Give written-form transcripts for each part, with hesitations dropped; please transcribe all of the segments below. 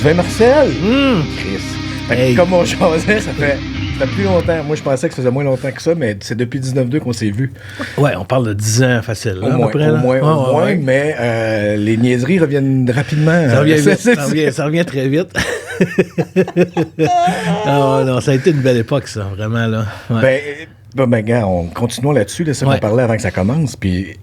Sylvain Marcel! Chris. Fait que comme on jasait, ça fait plus longtemps. Moi, je pensais que ça faisait moins longtemps que ça, mais c'est depuis 19-2 qu'on s'est vus. Ouais, on parle de 10 ans facile. Au moins, mais les niaiseries reviennent rapidement. Ça revient vite, ça revient très vite. Non, ça a été une belle époque, ça, vraiment, là. Ouais. Ben, gars, continuons là-dessus, de ça qu'on parlait avant que ça commence, puis...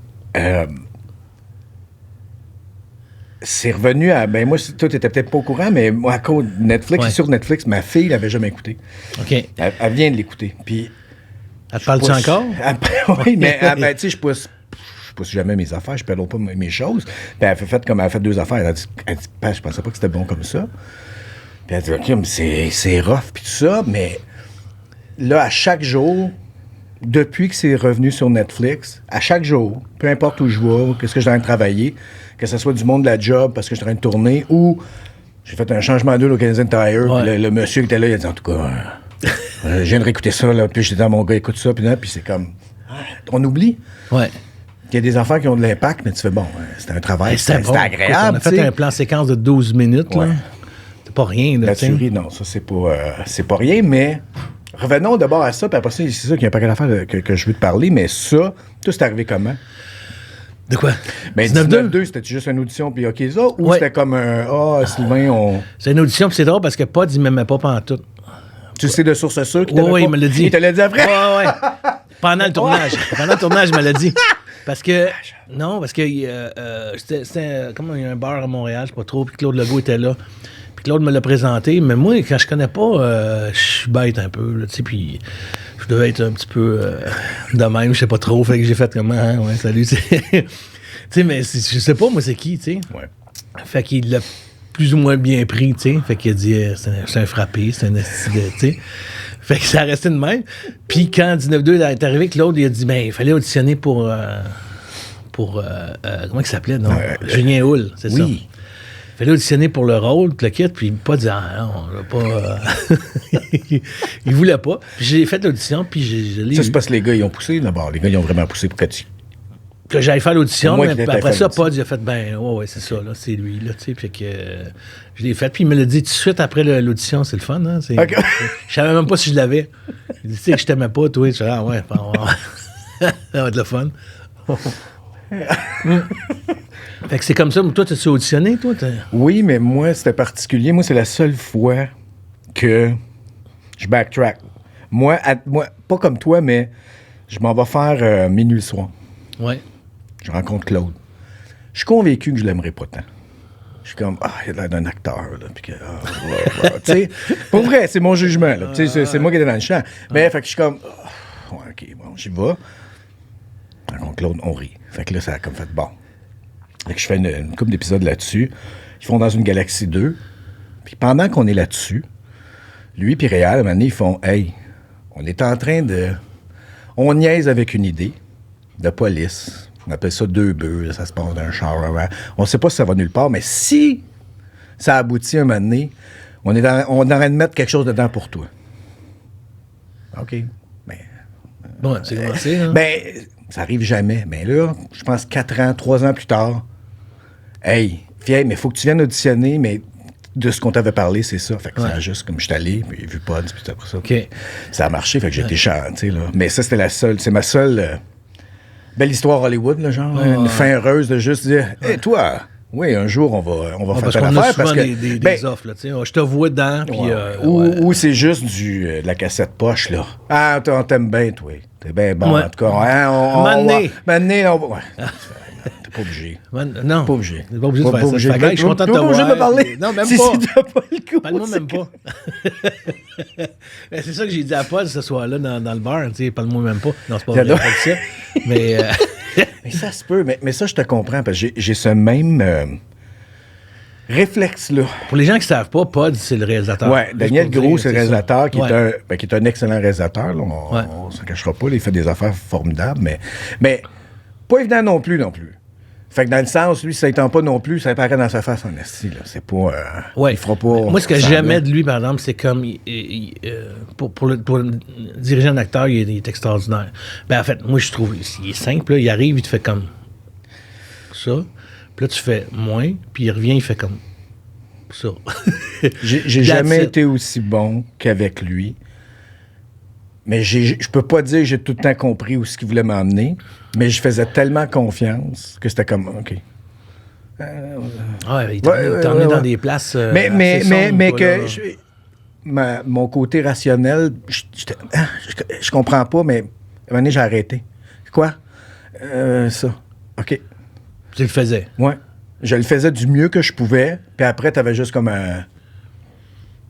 c'est revenu à... Ben moi, toi, t'étais peut-être pas au courant, mais moi, à cause de Netflix, sur Netflix, ma fille l'avait jamais écouté. OK. Elle vient de l'écouter, puis... Elle te parle-tu encore? Oui, mais tu sais, je pousse jamais mes affaires, je pédale pas mes choses. Puis elle a fait 2 affaires. Elle a dit je pensais pas que c'était bon comme ça. Puis elle a dit, OK, mais c'est rough, puis tout ça, mais là, à chaque jour... Depuis que c'est revenu sur Netflix, à chaque jour, peu importe où je vais, qu'est-ce que je suis en train de travailler, que ce soit du monde de la job parce que je suis en train de tourner, ou j'ai fait un changement d'huile au Canadian Tire, puis le monsieur qui était là, il a dit, en tout cas, je viens de réécouter ça, là, puis j'étais dans mon gars, écoute ça, puis c'est comme, on oublie. Ouais. Il y a des affaires qui ont de l'impact, mais tu fais, bon, c'était un travail, c'était agréable. On a fait un plan séquence de 12 minutes, là. C'est pas rien, là. La tuerie, non, ça, c'est pas rien, mais... Revenons d'abord à ça, puis après ça, c'est ça qu'il y a un paquet d'affaires que je veux te parler, mais ça, tout c'est arrivé comment? De quoi? Ben, 19-2, c'était juste une audition, puis OK, ça, ou c'était comme un Sylvain, C'est une audition, puis c'est drôle parce que Pod, il m'aimait pas pantoute. Tu sais de source sûre qu'il il me l'a dit. Il te l'a dit après? Ouais. Pendant le tournage. Pendant le tournage, il me l'a dit. Parce que, c'était comme il y a un bar à Montréal, je sais pas trop, puis Claude Legault était là. Claude me l'a présenté, mais moi, quand je connais pas, je suis bête un peu, tu sais, puis je devais être un petit peu de même, je sais pas trop, fait que j'ai fait comment, salut, tu sais, mais je sais pas, moi, c'est qui, tu sais. Ouais. Fait qu'il l'a plus ou moins bien pris, tu sais, fait qu'il a dit, c'est un frappé, c'est un esti, tu sais. Fait que ça a resté de même. Puis quand 19-2 est arrivé, Claude, il a dit, ben, il fallait auditionner pour comment il s'appelait, non? Julien Houle, c'est ça. Oui. Il fallait auditionner pour le rôle, le kit, puis pas dire, on l'a pas... il voulait pas. Puis j'ai fait l'audition, puis je l'ai Ça, c'est parce que les gars, ils ont poussé, d'abord. Les gars, ils ont vraiment poussé pour que j'aille faire l'audition, mais après ça, Pod, il a fait, c'est ça, là, c'est lui, là, tu sais, puis que je l'ai fait, puis il me l'a dit tout de suite après l'audition, c'est le fun, hein, okay. Je savais même pas si je l'avais. Il dit, tu sais, que je t'aimais pas, toi, je disais, ça va être le fun. Fait que c'est comme ça, mais toi, t'as-tu auditionné, toi? Oui, mais moi, c'était particulier. Moi, c'est la seule fois que je backtrack. Moi, pas comme toi, mais je m'en vais faire Minuit le soir. Ouais. Je rencontre Claude. Je suis convaincu que je l'aimerais pas tant. Je suis comme, il a l'air d'un acteur, là. Puis que, tu sais, pour vrai, c'est mon jugement, là. Tu sais, c'est moi qui étais dans le champ. Mais, fait que je suis comme, OK, bon, j'y vais. Je rencontre Claude, on rit. Fait que là, ça a comme fait, bon. Fait que je fais une couple d'épisodes là-dessus. Ils font dans une Galaxie 2. Puis pendant qu'on est là-dessus, lui et Réal, à un moment donné, ils font, hey, on est en train de... On niaise avec une idée de police. On appelle ça 2 bœufs, ça se passe dans un char. On sait pas si ça va nulle part, mais si ça aboutit un moment donné, on est en train de mettre quelque chose dedans pour toi. OK. Ben, bon, c'est commencé, hein? Ben, ça arrive jamais. Mais là, je pense 3 ans plus tard, hey, mais il faut que tu viennes auditionner, mais de ce qu'on t'avait parlé, c'est ça. Fait que ça a juste, comme je suis allé, puis vu pas, puis après ça. Okay. Ça a marché, fait que j'ai été chanté, là. Mais ça, c'était c'est ma seule belle histoire Hollywood, là, genre. Une fin heureuse de juste dire, hey, toi, oui, un jour, on va faire telle affaire. Parce que des offres, là, tu sais. Je te vois dedans, puis... Ou c'est juste de la cassette poche, là. Ah, on t'aime bien, toi. T'es bien bon, en tout cas. Maintenant, on va... T'es pas obligé. Non. Pas obligé. T'es pas obligé de faire ça. Je suis content de te voir. Pas obligé de me parler. Non, même si pas. Si t'as pas le coup. Parle-moi même pas. C'est ça que j'ai dit à Paul ce soir-là dans le bar. Tu sais, parle-moi même pas. Non, c'est pas vrai, pas ça. Mais... mais ça se peut. Mais ça, je te comprends, parce que j'ai ce même... réflexe-là. Pour les gens qui ne savent pas, Pod, c'est le réalisateur. Oui, Daniel Gros, c'est le réalisateur qui est un excellent réalisateur. Là, on ne s'en cachera pas. Il fait des affaires formidables, mais pas évident non plus. Fait que dans le sens, lui, ça ne tente pas non plus, ça apparaît dans sa face en esti. C'est pas... il fera pas... Moi, ce que j'aimais de lui, par exemple, c'est comme... pour diriger un acteur, il est extraordinaire. Ben, en fait, moi, je trouve... Il est simple, là, il arrive, il te fait comme ça. Puis là, tu fais moins, puis il revient, il fait comme ça. J'ai jamais été aussi bon qu'avec lui. Mais je peux pas dire que j'ai tout le temps compris où ce qu'il voulait m'emmener, mais je faisais tellement confiance que c'était comme, OK. Il t'a emmené dans des places mais que mon côté rationnel, je comprends pas, mais à un moment donné, j'ai arrêté. Quoi? Ça. OK. Tu le faisais? Ouais. Je le faisais du mieux que je pouvais, puis après, t'avais juste comme un...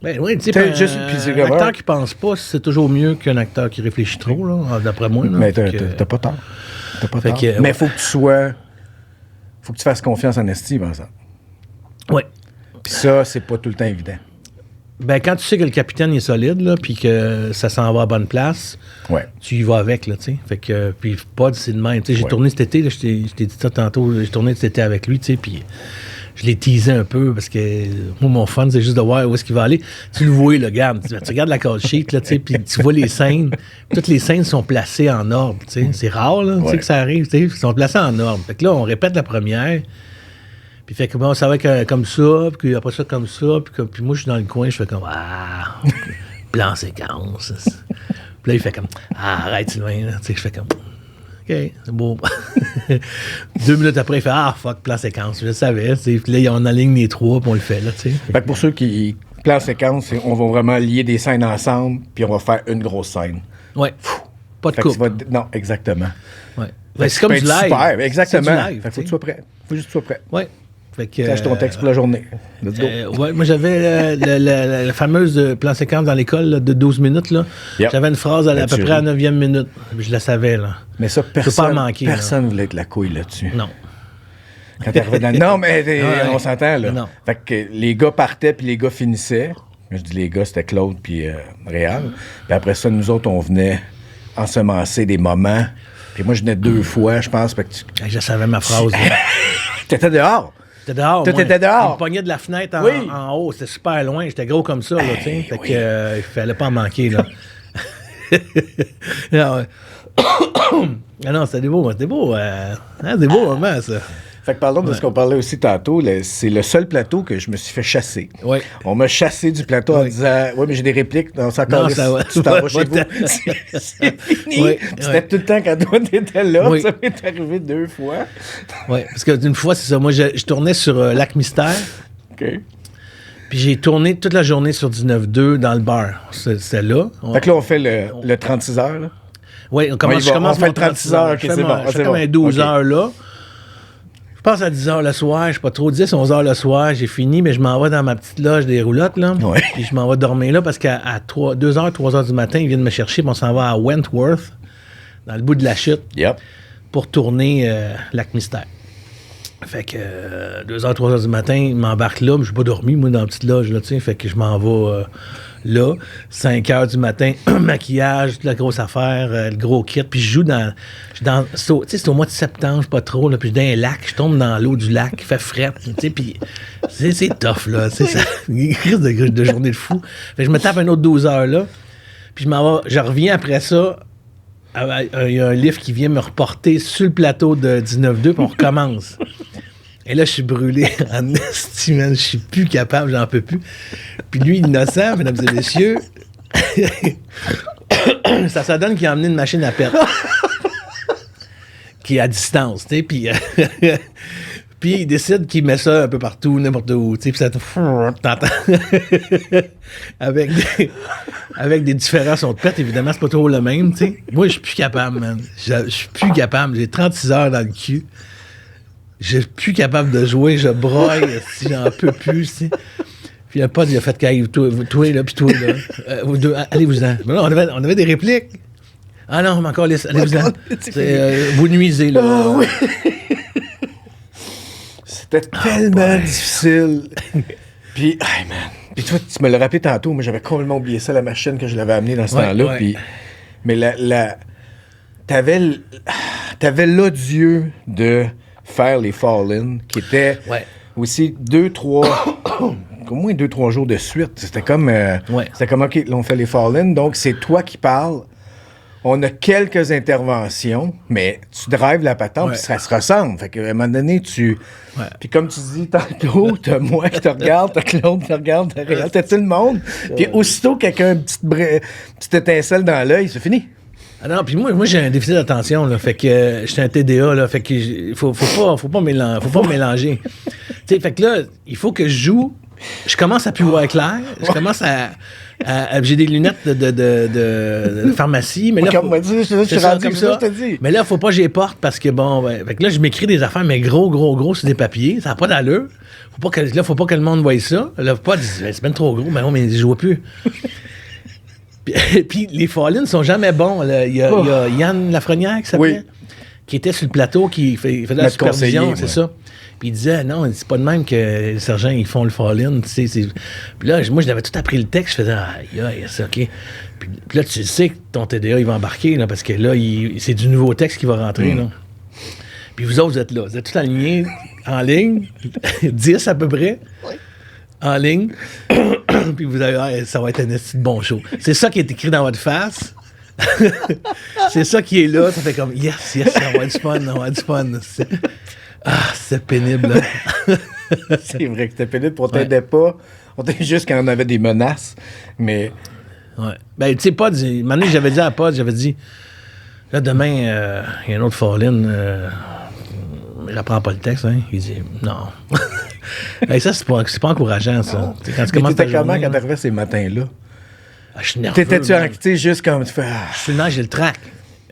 Ben oui, tu sais, un acteur qui pense pas, c'est toujours mieux qu'un acteur qui réfléchit trop, là, d'après moi. Là, mais t'as pas tort. T'as pas tort. Mais il faut que tu sois... faut que tu fasses confiance en estime, par exemple. Oui. Puis ça, c'est pas tout le temps évident. Ben, quand tu sais que le capitaine est solide, là, puis que ça s'en va à bonne place, tu y vas avec, là, tu sais. Fait que, puis Pod, c'est de même. Tu sais, j'ai tourné cet été, là, je t'ai dit ça tantôt, j'ai tourné cet été avec lui, tu sais, puis je l'ai teasé un peu, parce que moi, mon fun, c'est juste de voir où est-ce qu'il va aller. Tu le vois, là, regarde, tu regardes la call sheet, là, tu sais, puis tu vois les scènes. Toutes les scènes sont placées en ordre, tu sais. C'est rare, là, tu sais, que ça arrive, tu sais. Ils sont placés en ordre. Fait que là, on répète la première. Puis fait que bon, ça va être comme ça, puis après ça comme ça, puis moi je suis dans le coin, je fais comme plan séquence. Puis là il fait comme arrête Sylvain, tu sais, je fais comme OK, c'est beau. 2 minutes après il fait fuck, plan séquence, je le savais, puis là on aligne les trois, puis on le fait là, tu sais. Fait que pour ceux qui plan séquence, on va vraiment lier des scènes ensemble, puis on va faire une grosse scène. Ouais. Pas de coupe. Non, exactement. Ouais. C'est comme du live. Super, exactement. C'est du live, fait que faut que tu sois prêt. Faut juste que tu sois prêt. Ouais. Fait que, cache ton texte pour la journée. Let's go. Moi, j'avais la fameuse plan séquence dans l'école là, de 12 minutes. Là. Yep. J'avais une phrase à peu près à la 9e minute. Je la savais. Là. Mais ça, personne ne voulait être la couille là-dessus. Non. Quand t'arrivais dans... Non, mais on s'entend, là. Non. Fait que les gars partaient, puis les gars finissaient. Je dis les gars, c'était Claude puis Réal. Puis après ça, nous autres, on venait ensemencer des moments. Puis moi, je venais 2 fois, je pense. Fait que je savais ma phrase. T'étais dehors. T'étais dehors. T'étais dehors. Il me pognait de la fenêtre en haut. C'était super loin. J'étais gros comme ça, là, tu sais. Fait que il fallait pas en manquer, là. Non, c'était beau. C'était beau. C'était beau moment, ça. Fait que parlons de ce qu'on parlait aussi tantôt. C'est le seul plateau que je me suis fait chasser. Oui. On m'a chassé du plateau en disant « Ouais, mais j'ai des répliques. Non, ça encore tu t'en vas chez vous. » C'est fini. C'était tout le temps quand toi, t'étais là. Ça m'est arrivé 2 fois. Oui, parce qu'une fois, c'est ça. Moi, je tournais sur Lac Mystère. OK. Puis j'ai tourné toute la journée sur 19-2 dans le bar. C'était là. Fait que là, on fait le 36 heures, là. Oui, je commence mon 36 heures. Je fais comme un 12 heures, là. Je passe à 10 heures le soir, je sais pas trop, 10, 11 heures le soir, j'ai fini, mais je m'en vais dans ma petite loge des roulottes, là. Ouais. Puis je m'en vais dormir là parce qu'à 2 heures, 3 heures du matin, ils viennent me chercher, puis on s'en va à Wentworth, dans le bout de la chute, pour tourner Lac Mystère. Fait que 2 heures, 3 heures du matin, ils m'embarquent là, mais je n'ai pas dormi, moi, dans la petite loge, là, tu sais. Fait que je m'en vais là, 5 heures du matin, maquillage, toute la grosse affaire, le gros kit, puis je joue dans c'est au mois de septembre, pas trop, là, puis je suis dans un lac, je tombe dans l'eau du lac, il fait fret, tu sais, puis c'est tough, là, tu sais, une crise de journée de fou. Fait que je me tape un autre 12 heures, là, puis je reviens après ça, il y a un lift qui vient me reporter sur le plateau de 19-2, puis on recommence. Et là, je suis brûlé en esti, man. Je suis plus capable, j'en peux plus. Puis lui, innocent, mesdames et messieurs, ça donne qu'il a emmené une machine à perte. Qui est à distance, tu sais. Puis il décide qu'il met ça un peu partout, n'importe où, tu sais. Puis ça t'entends. avec des différents sons de perte, évidemment, c'est pas trop le même, tu sais. Moi, je suis plus capable, man. Je suis plus capable. J'ai 36 heures dans le cul. Je suis plus capable de jouer, je broille, si j'en peux plus, si. Puis le pote, il a fait qu'arrive, toi là, puis toi là. Vous deux, allez-vous-en. Mais là, on avait des répliques. Ah non, mais encore, allez-vous-en. Vous nuisez, là. Oh, oui. C'était tellement difficile. Puis, hey man. Puis toi, tu me l'as rappelé tantôt, moi j'avais complètement oublié ça, la machine que je l'avais amenée dans ce temps-là. Ouais. Puis, mais t'avais l'odieux de faire les fall-in, qui était aussi 2-3, au moins 2-3 jours de suite. C'était comme, OK, là, on fait les fall-in, donc c'est toi qui parles on a quelques interventions, mais tu drives la patente, puis ça se ressemble. Fait qu'à un moment donné, tu... Ouais. Puis comme tu dis tantôt, t'as moi qui te regarde, t'as Claude qui te regarde, t'as Réal, t'as tout le monde. Puis aussitôt quelqu'un a une petite étincelle dans l'œil, c'est fini. Ah non, puis moi j'ai un déficit d'attention, là, fait que j'étais un TDA, là, fait que faut pas mélanger. Tu sais, fait que là, il faut que je joue, je commence à plus voir clair, je commence à j'ai des lunettes de pharmacie, mais là, Comme moi, je suis rendu comme ça, je te dis. Mais là, faut pas que je les porte parce que bon, fait que là, je m'écris des affaires, mais gros sur des papiers, ça n'a pas d'allure. Faut pas que le monde voie ça. Là, faut pas dire, c'est même trop gros, mais non, mais je vois plus. Puis les Fallin sont jamais bons. Il y a Yann Lafrenière qui s'appelait, qui était sur le plateau, qui faisait la supervision, c'est ça. Puis il disait, non, c'est pas de même que les sergents, ils font le fall-in. Puis là, moi, je l'avais tout appris le texte. Je faisais, c'est OK. Puis là, tu sais que ton TDA, il va embarquer, là, parce que là, c'est du nouveau texte qui va rentrer. Là. Puis vous autres, vous êtes là. Vous êtes tous alignés en ligne, 10 à peu près, en ligne. Puis vous avez, ça va être un esti de bon show. C'est ça qui est écrit dans votre face. C'est ça qui est là. Ça fait comme, yes, ça va être du fun. C'est pénible. Là. C'est vrai que c'était pénible. On t'aidait pas. On t'aidait juste quand on avait des menaces. Mais. Ouais. Ben, tu sais, Pod, maintenant, j'avais dit à Pod, là, demain, il y a un autre fall-in. J'apprends pas le texte, hein. Il dit, non. Hey, ça, c'est pas encourageant, ça. Quand tu commences ta journée, comment quand t'arrivais ces matins-là? Je suis nerveux. T'étais-tu juste comme tu fais. Je suis j'ai le trac.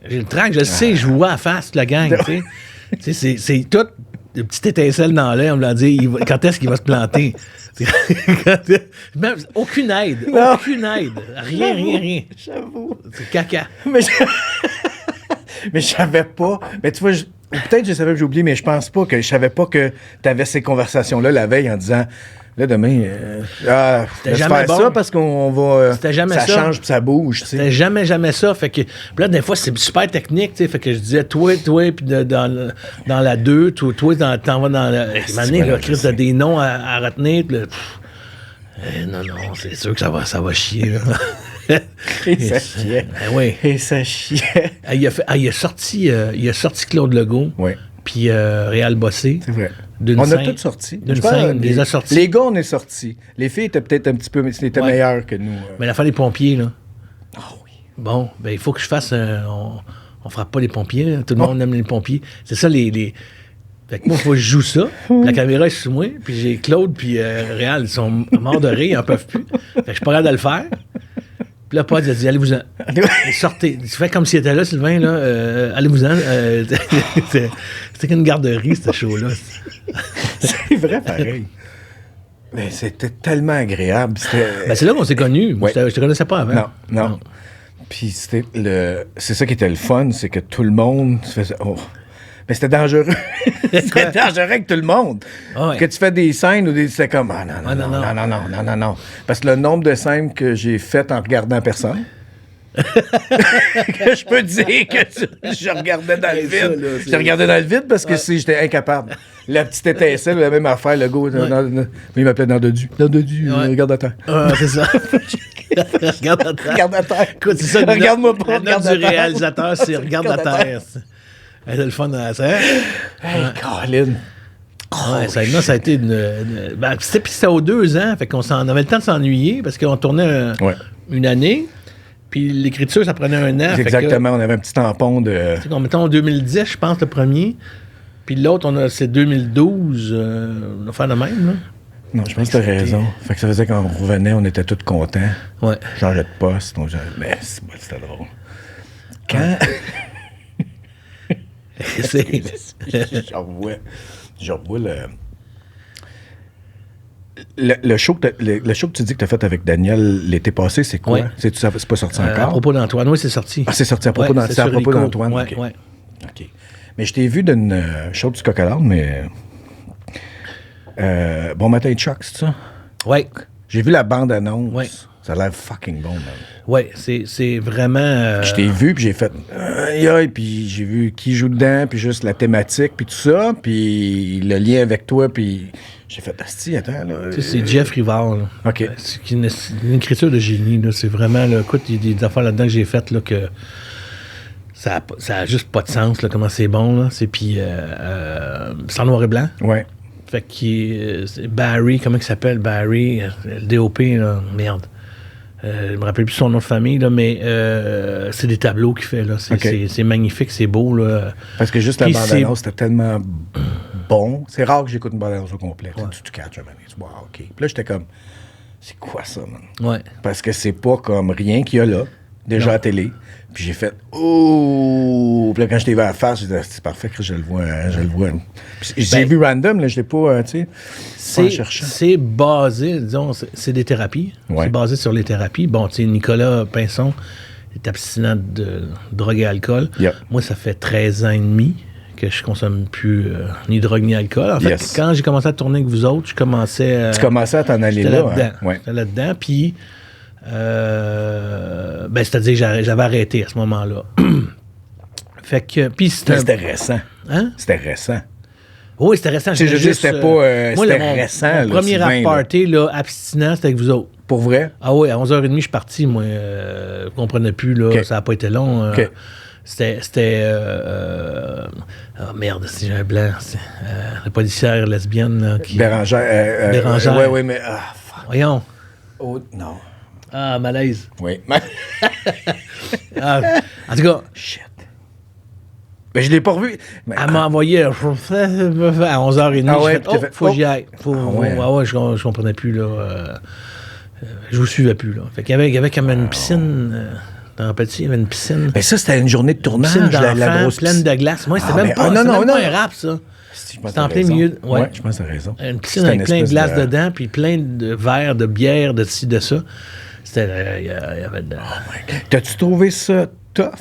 Je le sais, je vois à face toute la gang, tu sais. C'est tout une petite étincelle dans l'air, on me l'a dit, quand est-ce qu'il va se planter? Même, aucune aide. Rien. J'avoue. C'est caca. Mais je savais pas. Mais tu vois, peut-être que je savais que j'ai oublié, mais je pense pas que je savais pas que tu avais ces conversations-là la veille en disant là, demain, laisse faire ça parce qu'on va. C'était jamais ça change puis ça bouge. Tu sais. C'était jamais ça. Fait que là, des fois, c'est super technique. Fait que je disais, toi, puis dans la 2, toi, t'en vas dans la. Mané, là, Chris, t'as des noms à retenir. Puis là, non, c'est sûr que ça va chier. Là. Et ça chiait. Ben oui. Et ça chiait. Il a sorti Claude Legault. Oui. Puis Réal Bossé. C'est vrai. On a tous sortis. D'une scène, les a sortis. Les gars, on est sortis. Les filles étaient peut-être un petit peu meilleures que nous. Mais l'affaire des pompiers, là. Ah oui. Bon, ben il faut que je fasse... on frappe pas les pompiers, là. Tout le monde aime les pompiers. C'est ça, les... Fait que moi, il faut que je joue ça. La caméra est sur moi, puis j'ai Claude puis Réal, ils sont morts de rire, ils en peuvent plus. Fait que je suis pas capable de le faire. Puis là, Pod, il a dit, allez-vous-en. Sortez. Tu fais comme s'il était là, Sylvain, là. Allez-vous-en. C'était qu'une garderie, ce show-là. C'est vrai, pareil. Mais c'était tellement agréable. Ben, c'est là qu'on s'est connus. Ouais. Je te connaissais pas avant. Non. Puis c'est ça qui était le fun, c'est que tout le monde faisait. Oh. Mais c'était dangereux. C'était dangereux avec tout le monde. Ah ouais. Que tu fais des scènes où c'était comme non. Parce que le nombre de scènes que j'ai faites en regardant personne. Que je peux dire que je regardais dans le vide. Je regardais dans le vide parce que j'étais incapable. La petite étincelle, la même affaire, le gars, il m'appelait dans le dessus, regarde à terre. C'est ça. Regarde à terre. Écoute, c'est ça. Regarde-moi pas. La note du réalisateur, c'est regarde à terre. C'est le fun à ça. Hey, Colin. Ouais, ça a été ben, c'était aux 2 ans, fait qu'on avait le temps de s'ennuyer parce qu'on tournait une année. Puis l'écriture, ça prenait 1 an. Exactement, on avait un petit tampon de... Mettons en 2010, je pense, le premier. Puis l'autre, c'est 2012. On a fait de même, là. Non, je pense que t'as raison. Fait que ça faisait qu'on revenait, on était tous contents. Ouais. Changeait de poste. Mais c'était drôle. Quand... Je revois le show que tu dis que tu as fait avec Daniel l'été passé, c'est quoi? Ouais. C'est pas sorti encore? À propos d'Antoine, oui, c'est sorti. Ah, c'est sorti à propos d'Antoine? Ouais, okay. Ouais. OK. Mais je t'ai vu d'une show du Coq à l'âne, mais... Bon Matin Chuck, c'est ça? Oui. J'ai vu la bande-annonce. Ouais. Ça a l'air fucking bon, man. Oui, c'est vraiment... Je t'ai vu, puis j'ai fait... puis j'ai vu qui joue dedans, puis juste la thématique, puis tout ça, puis le lien avec toi, puis... J'ai fait, asti, attends, là... C'est Jeff Rivard, là. OK. C'est une écriture de génie, là. C'est vraiment, là... Écoute, il y a des affaires là-dedans que j'ai faites, là, que... Ça a juste pas de sens, là, comment c'est bon, là. Puis, c'est en noir et blanc. Ouais. Fait que c'est Barry, comment il s'appelle, Barry, le DOP, là, merde. Je me rappelle plus son nom de famille, là, mais c'est des tableaux qu'il fait, là. C'est magnifique, c'est beau, là. Parce que juste la bande-annonce, c'était tellement bon. C'est rare que j'écoute une bande-annonce au complet. Ouais. Tu catches un moment, tu dis, wow, OK. Puis là, j'étais comme, c'est quoi ça, man? Ouais. Parce que c'est pas comme rien qu'il y a là, déjà à la télé. Puis j'ai fait, oh! Puis là, quand je t'ai vu à la face, j'ai dit, c'est parfait que je le vois. Puis j'ai vu random, là, je l'ai pas, tu sais, en cherchant. C'est basé, disons, c'est des thérapies. Ouais. C'est basé sur les thérapies. Bon, tu sais, Nicolas Pinson est abstinent de drogue et alcool. Yep. Moi, ça fait 13 ans et demi que je consomme plus ni drogue ni alcool. En fait, quand j'ai commencé à tourner avec vous autres, je commençais... tu commençais à t'en aller là. Là-dedans. Hein? Ouais. J'étais là-dedans, puis... c'est-à-dire que j'avais arrêté à ce moment-là. Fait que... Puis c'était récent. Hein? C'était récent. Oui, c'était récent. Je veux dire, c'était pas... moi, c'était récent. Mon premier rap party, là, abstinent, c'était avec vous autres. Pour vrai? Ah oui, à 11h30, je suis parti, moi. Je comprenais plus, là. Okay. Ça n'a pas été long. OK. C'était... oh merde, si j'ai un blanc. La policière lesbienne, là, qui... Bérangère. Oui, mais... Voyons. Oh, non. Ah, malaise. Oui. En tout cas... Shit. Mais je l'ai pas revu. Mais, elle m'a envoyé à 11h30. Ah ouais, faut que j'y aille. Je comprenais plus, là. Je vous suivais plus, là. Fait qu'il y avait comme une piscine... T'en rappelles-tu? Il y avait une piscine. Mais ça, c'était une journée de tournage. Une piscine la grosse pleine de glace. Moi, c'était même pas un rap, ça. C'était en plein milieu. Ouais, je pense que t'as raison. Une piscine avec plein de glace dedans, puis plein de verres, de bière, de ci, de ça. C'était... Il y avait de... T'as-tu trouvé ça tough?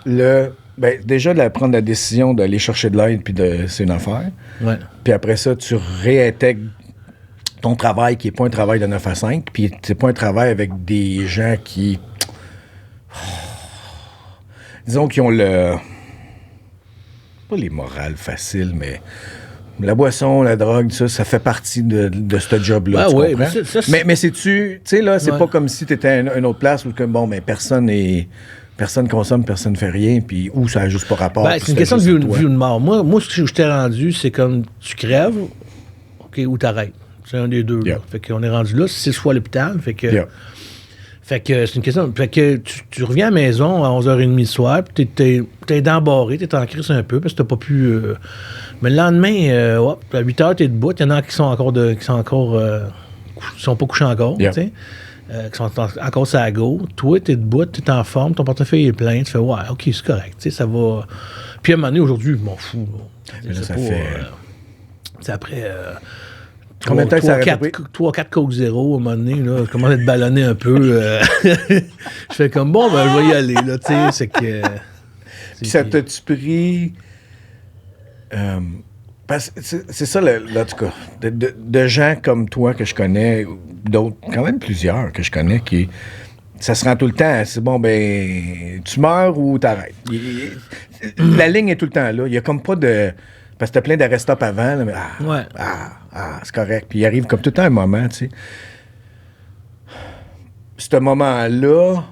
Déjà, de prendre la décision d'aller chercher de l'aide, puis c'est une affaire. Ouais. Puis après ça, tu réintègres ton travail, qui n'est pas un travail de 9 à 5, puis c'est pas un travail avec des gens qui... disons qu'ils ont pas les morales faciles, mais la boisson, la drogue, ça fait partie de ce job-là. Ah oui, mais c'est-tu... Tu sais, là, c'est pas comme si tu étais à une autre place où personne consomme, personne ne fait rien, puis où ça n'a juste pas rapport. C'est une question de vie ou de mort. Moi, ce que je t'ai rendu, c'est comme tu crèves, OK, ou t'arrêtes. C'est un des deux. Yeah. Là. Fait qu'on est rendu là, 6 fois à l'hôpital. Fait que... Yeah. Fait que c'est une question. Fait que tu reviens à la maison à 11h30 le soir, puis t'es embarré, t'es en crise un peu, parce que t'as pas pu. Mais le lendemain, à 8h, t'es debout. Il y en a qui sont sont pas couchés encore, yeah. tu sais. Qui sont encore sur la go. Toi, t'es debout, t'es en forme, ton portefeuille est plein, tu fais, ouais, OK, c'est correct, tu sais, ça va. Puis à un moment donné, aujourd'hui, je m'en fous. C'est après. Combien de temps ça a pris? 3-4 Coke Zéro, à un moment donné, là, je commence à être ballonné un peu. Je fais comme, bon, ben, je vais y aller, là, tu sais, c'est que... Puis ça t'a-tu pris... parce que c'est ça, là, en tout cas, de gens comme toi que je connais, d'autres, quand même plusieurs que je connais, qui... Ça se rend tout le temps, c'est bon, ben, tu meurs ou t'arrêtes. La ligne est tout le temps là, il y a comme pas de... Parce que t'as plein d'arrêt-stop avant, là, mais c'est correct. Puis il arrive comme tout le temps un moment, tu sais. Ce moment-là,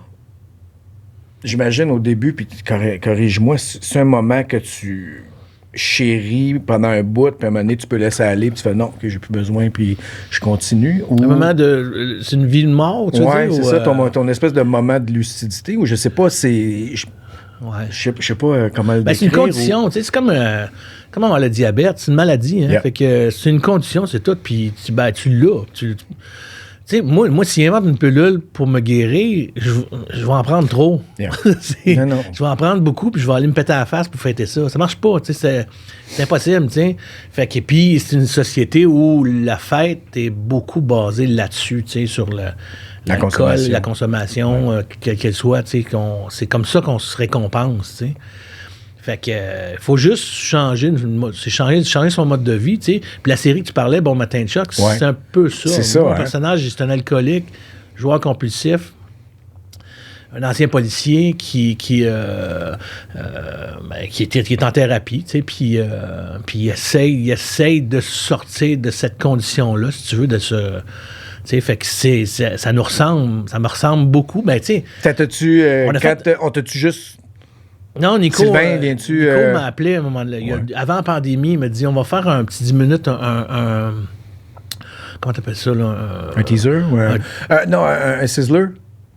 j'imagine au début, puis corrige-moi, c'est un moment que tu chéris pendant un bout, puis à un moment donné, tu peux laisser aller, puis tu fais non, que j'ai plus besoin, puis je continue. Ou... Un moment de... C'est une vie de mort, tu veux dire? Oui, c'est ça, ton espèce de moment de lucidité, ou je sais pas, c'est... Ouais. Je sais pas comment le décrire. C'est une condition, tu sais, c'est comme avoir le diabète, c'est une maladie, hein. Yeah. Fait que c'est une condition, c'est tout, puis tu l'as. Tu sais, moi, s'il invente une pilule pour me guérir, je vais en prendre trop. Yeah. Non. Je vais en prendre beaucoup, puis je vais aller me péter à la face pour fêter ça. Ça marche pas, tu sais, c'est impossible, tu sais. Fait que, puis c'est une société où la fête est beaucoup basée là-dessus, tu sais, sur l'alcool, la consommation, ouais. Qu'elle soit, tu sais, c'est comme ça qu'on se récompense, tu sais. Fait que faut juste changer son mode de vie, tu sais. Puis la série que tu parlais, Bon Matin de Choc, ouais. C'est un peu ça. C'est ça, mon personnage, c'est un alcoolique, joueur compulsif, un ancien policier qui est en thérapie, tu sais, puis il essaye de sortir de cette condition-là, si tu veux, de ce... T'sais, fait que ça me ressemble beaucoup. Ben, tu sais. On t'a-tu juste Non, Nico. Sylvain, viens-tu. Nico m'a appelé à un moment donné. Avant la pandémie, il m'a dit on va faire un petit 10 minutes, comment t'appelles ça, là? Un teaser? Non, un sizzler?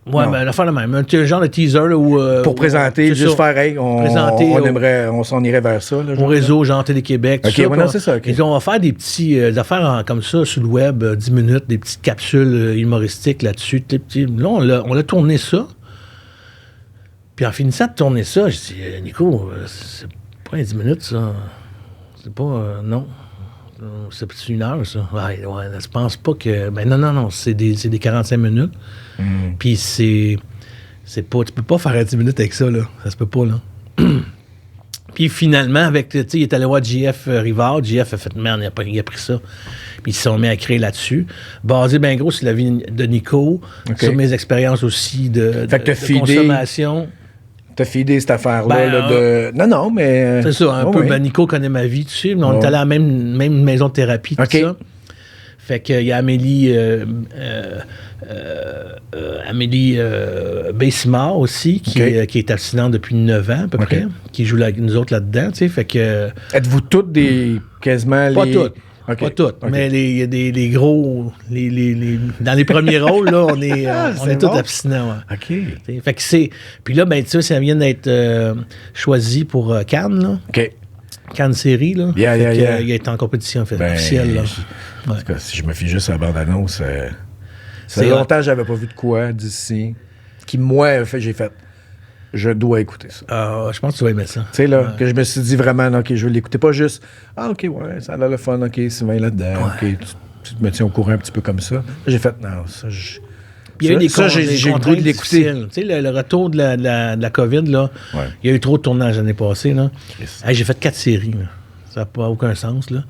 Ouais, non. ben, l'affaire la même. Un genre de teaser, là, où. Pour présenter, juste ça. faire, hey, on s'en irait vers ça. Là, au réseau, genre Télé-Québec. OK, ça, non, c'est ça. Okay. Ils on va faire des petits affaires comme ça sur le web, 10 minutes, des petites capsules humoristiques là-dessus. Là, on a tourné ça. Puis en finissant de tourner ça, je dis, Nico, c'est pas 10 minutes, ça. C'est pas. Non. C'est une heure, ça. Ouais, je pense pas que. Ben non, c'est des 45 minutes. Puis c'est pas. Tu peux pas faire 10 minutes avec ça, là. Ça se peut pas, là. Puis finalement, avec. Tu sais, il est allé voir JF Rivard. JF a fait merde, il a pris ça. Puis ils se sont mis à créer là-dessus. Basé bien gros sur la vie de Nico, sur mes expériences aussi de consommation. T'as feedé cette affaire-là de... Non, mais... C'est ça, un peu. Ben, Nico connaît ma vie, tu sais. Mais on est allé à la même maison de thérapie, tout ça. Fait qu'il y a Amélie Bessimard aussi, qui est abstinente depuis 9 ans, à peu près, qui joue avec nous autres là-dedans, tu sais. Fait que... Êtes-vous toutes quasiment Pas toutes. Okay. Pas toutes, mais il y a des gros... dans les premiers rôles, là, on est tous abstinents. Ouais. OK. Fait que c'est... Puis là, ben, tu sais, ça vient d'être choisi pour Cannes, là. OK. Cannes série, là. Yeah. Il est en compétition officielle, là. En tout cas, si je me fie juste à la bande-annonce, ça fait longtemps que j'avais pas vu de quoi d'ici. Qui, moi, j'ai fait... Je dois écouter ça. Je pense que tu vas aimer ça. Tu sais, là, que je me suis dit vraiment, OK, je vais l'écouter. Pas juste, OK, ouais, ça a l'air le fun, OK, Sylvain là-dedans, OK, tu te mets au courant un petit peu comme ça. J'ai fait, non, ça, Puis il y a eu des j'ai le goût de l'écouter. Tu sais, le retour de la COVID, là, il y a eu trop de tournages l'année passée, là. Hey, j'ai fait 4 séries, là. Ça n'a pas aucun sens, là.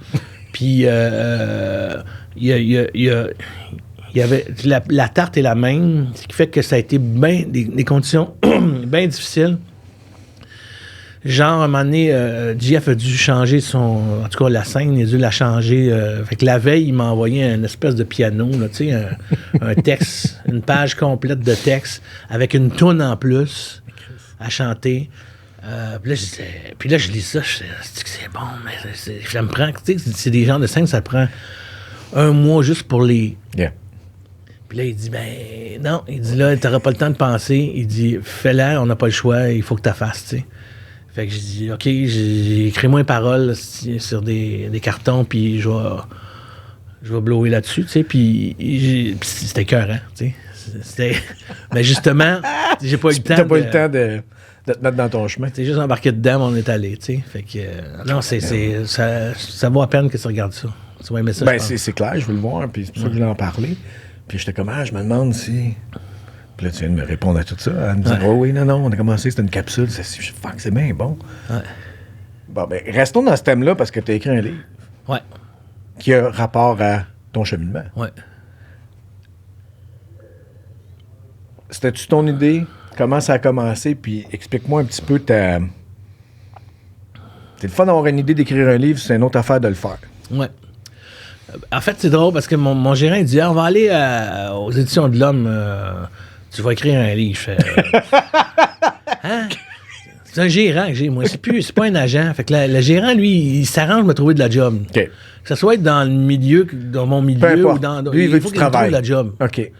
Puis, il y avait la tarte est la même, ce qui fait que ça a été des conditions bien difficiles. Genre, à un moment donné, JF a dû changer en tout cas, la scène, il a dû la changer. Fait que la veille, il m'a envoyé une espèce de piano, là, tu sais, un texte, une page complète de texte, avec une toune en plus à chanter. Puis là, je lis ça, je dis que c'est bon, mais ça me prend, tu sais, c'est des genres de scènes, ça prend un mois juste pour les... Yeah. Puis là, il dit, ben non. Il dit, là, t'auras pas le temps de penser. Il dit, fais-le, on n'a pas le choix, il faut que tu fasses, tu sais. Fait que j'ai dit, OK, j'ai écrit moins paroles sur des cartons, puis je vais blower là-dessus, tu sais. Puis c'était écœurant, tu sais. Mais justement, j'ai pas eu le temps. T'as pas eu le temps de te mettre dans ton chemin. T'es juste embarqué dedans, mais on est allé, tu sais. Fait que, non, ça vaut à peine que tu regardes ça. Tu vas aimer ça. Ben, c'est clair, je veux le voir, puis c'est pour ça que je voulais en parler. Puis j'étais comme, je me demande si... Puis là, tu viens de me répondre à tout ça, à me dire, oui, non, on a commencé, c'était une capsule, c'est bien bon. Ouais. Bon, ben, restons dans ce thème-là, parce que tu as écrit un livre. Ouais. Qui a rapport à ton cheminement. Ouais. C'était-tu ton idée? Comment ça a commencé? Puis explique-moi un petit peu ta... C'est le fun d'avoir une idée d'écrire un livre, c'est une autre affaire de le faire. Ouais. En fait, c'est drôle parce que mon gérant il dit on va aller aux éditions de l'Homme, tu vas écrire un livre. Hein? C'est un gérant que j'ai, moi. C'est pas un agent. Fait que le gérant, lui, il s'arrange de me trouver de la job. Okay. Que ce soit dans le milieu, dans mon milieu ou dans. Lui, il faut qu'il trouve de la job. OK.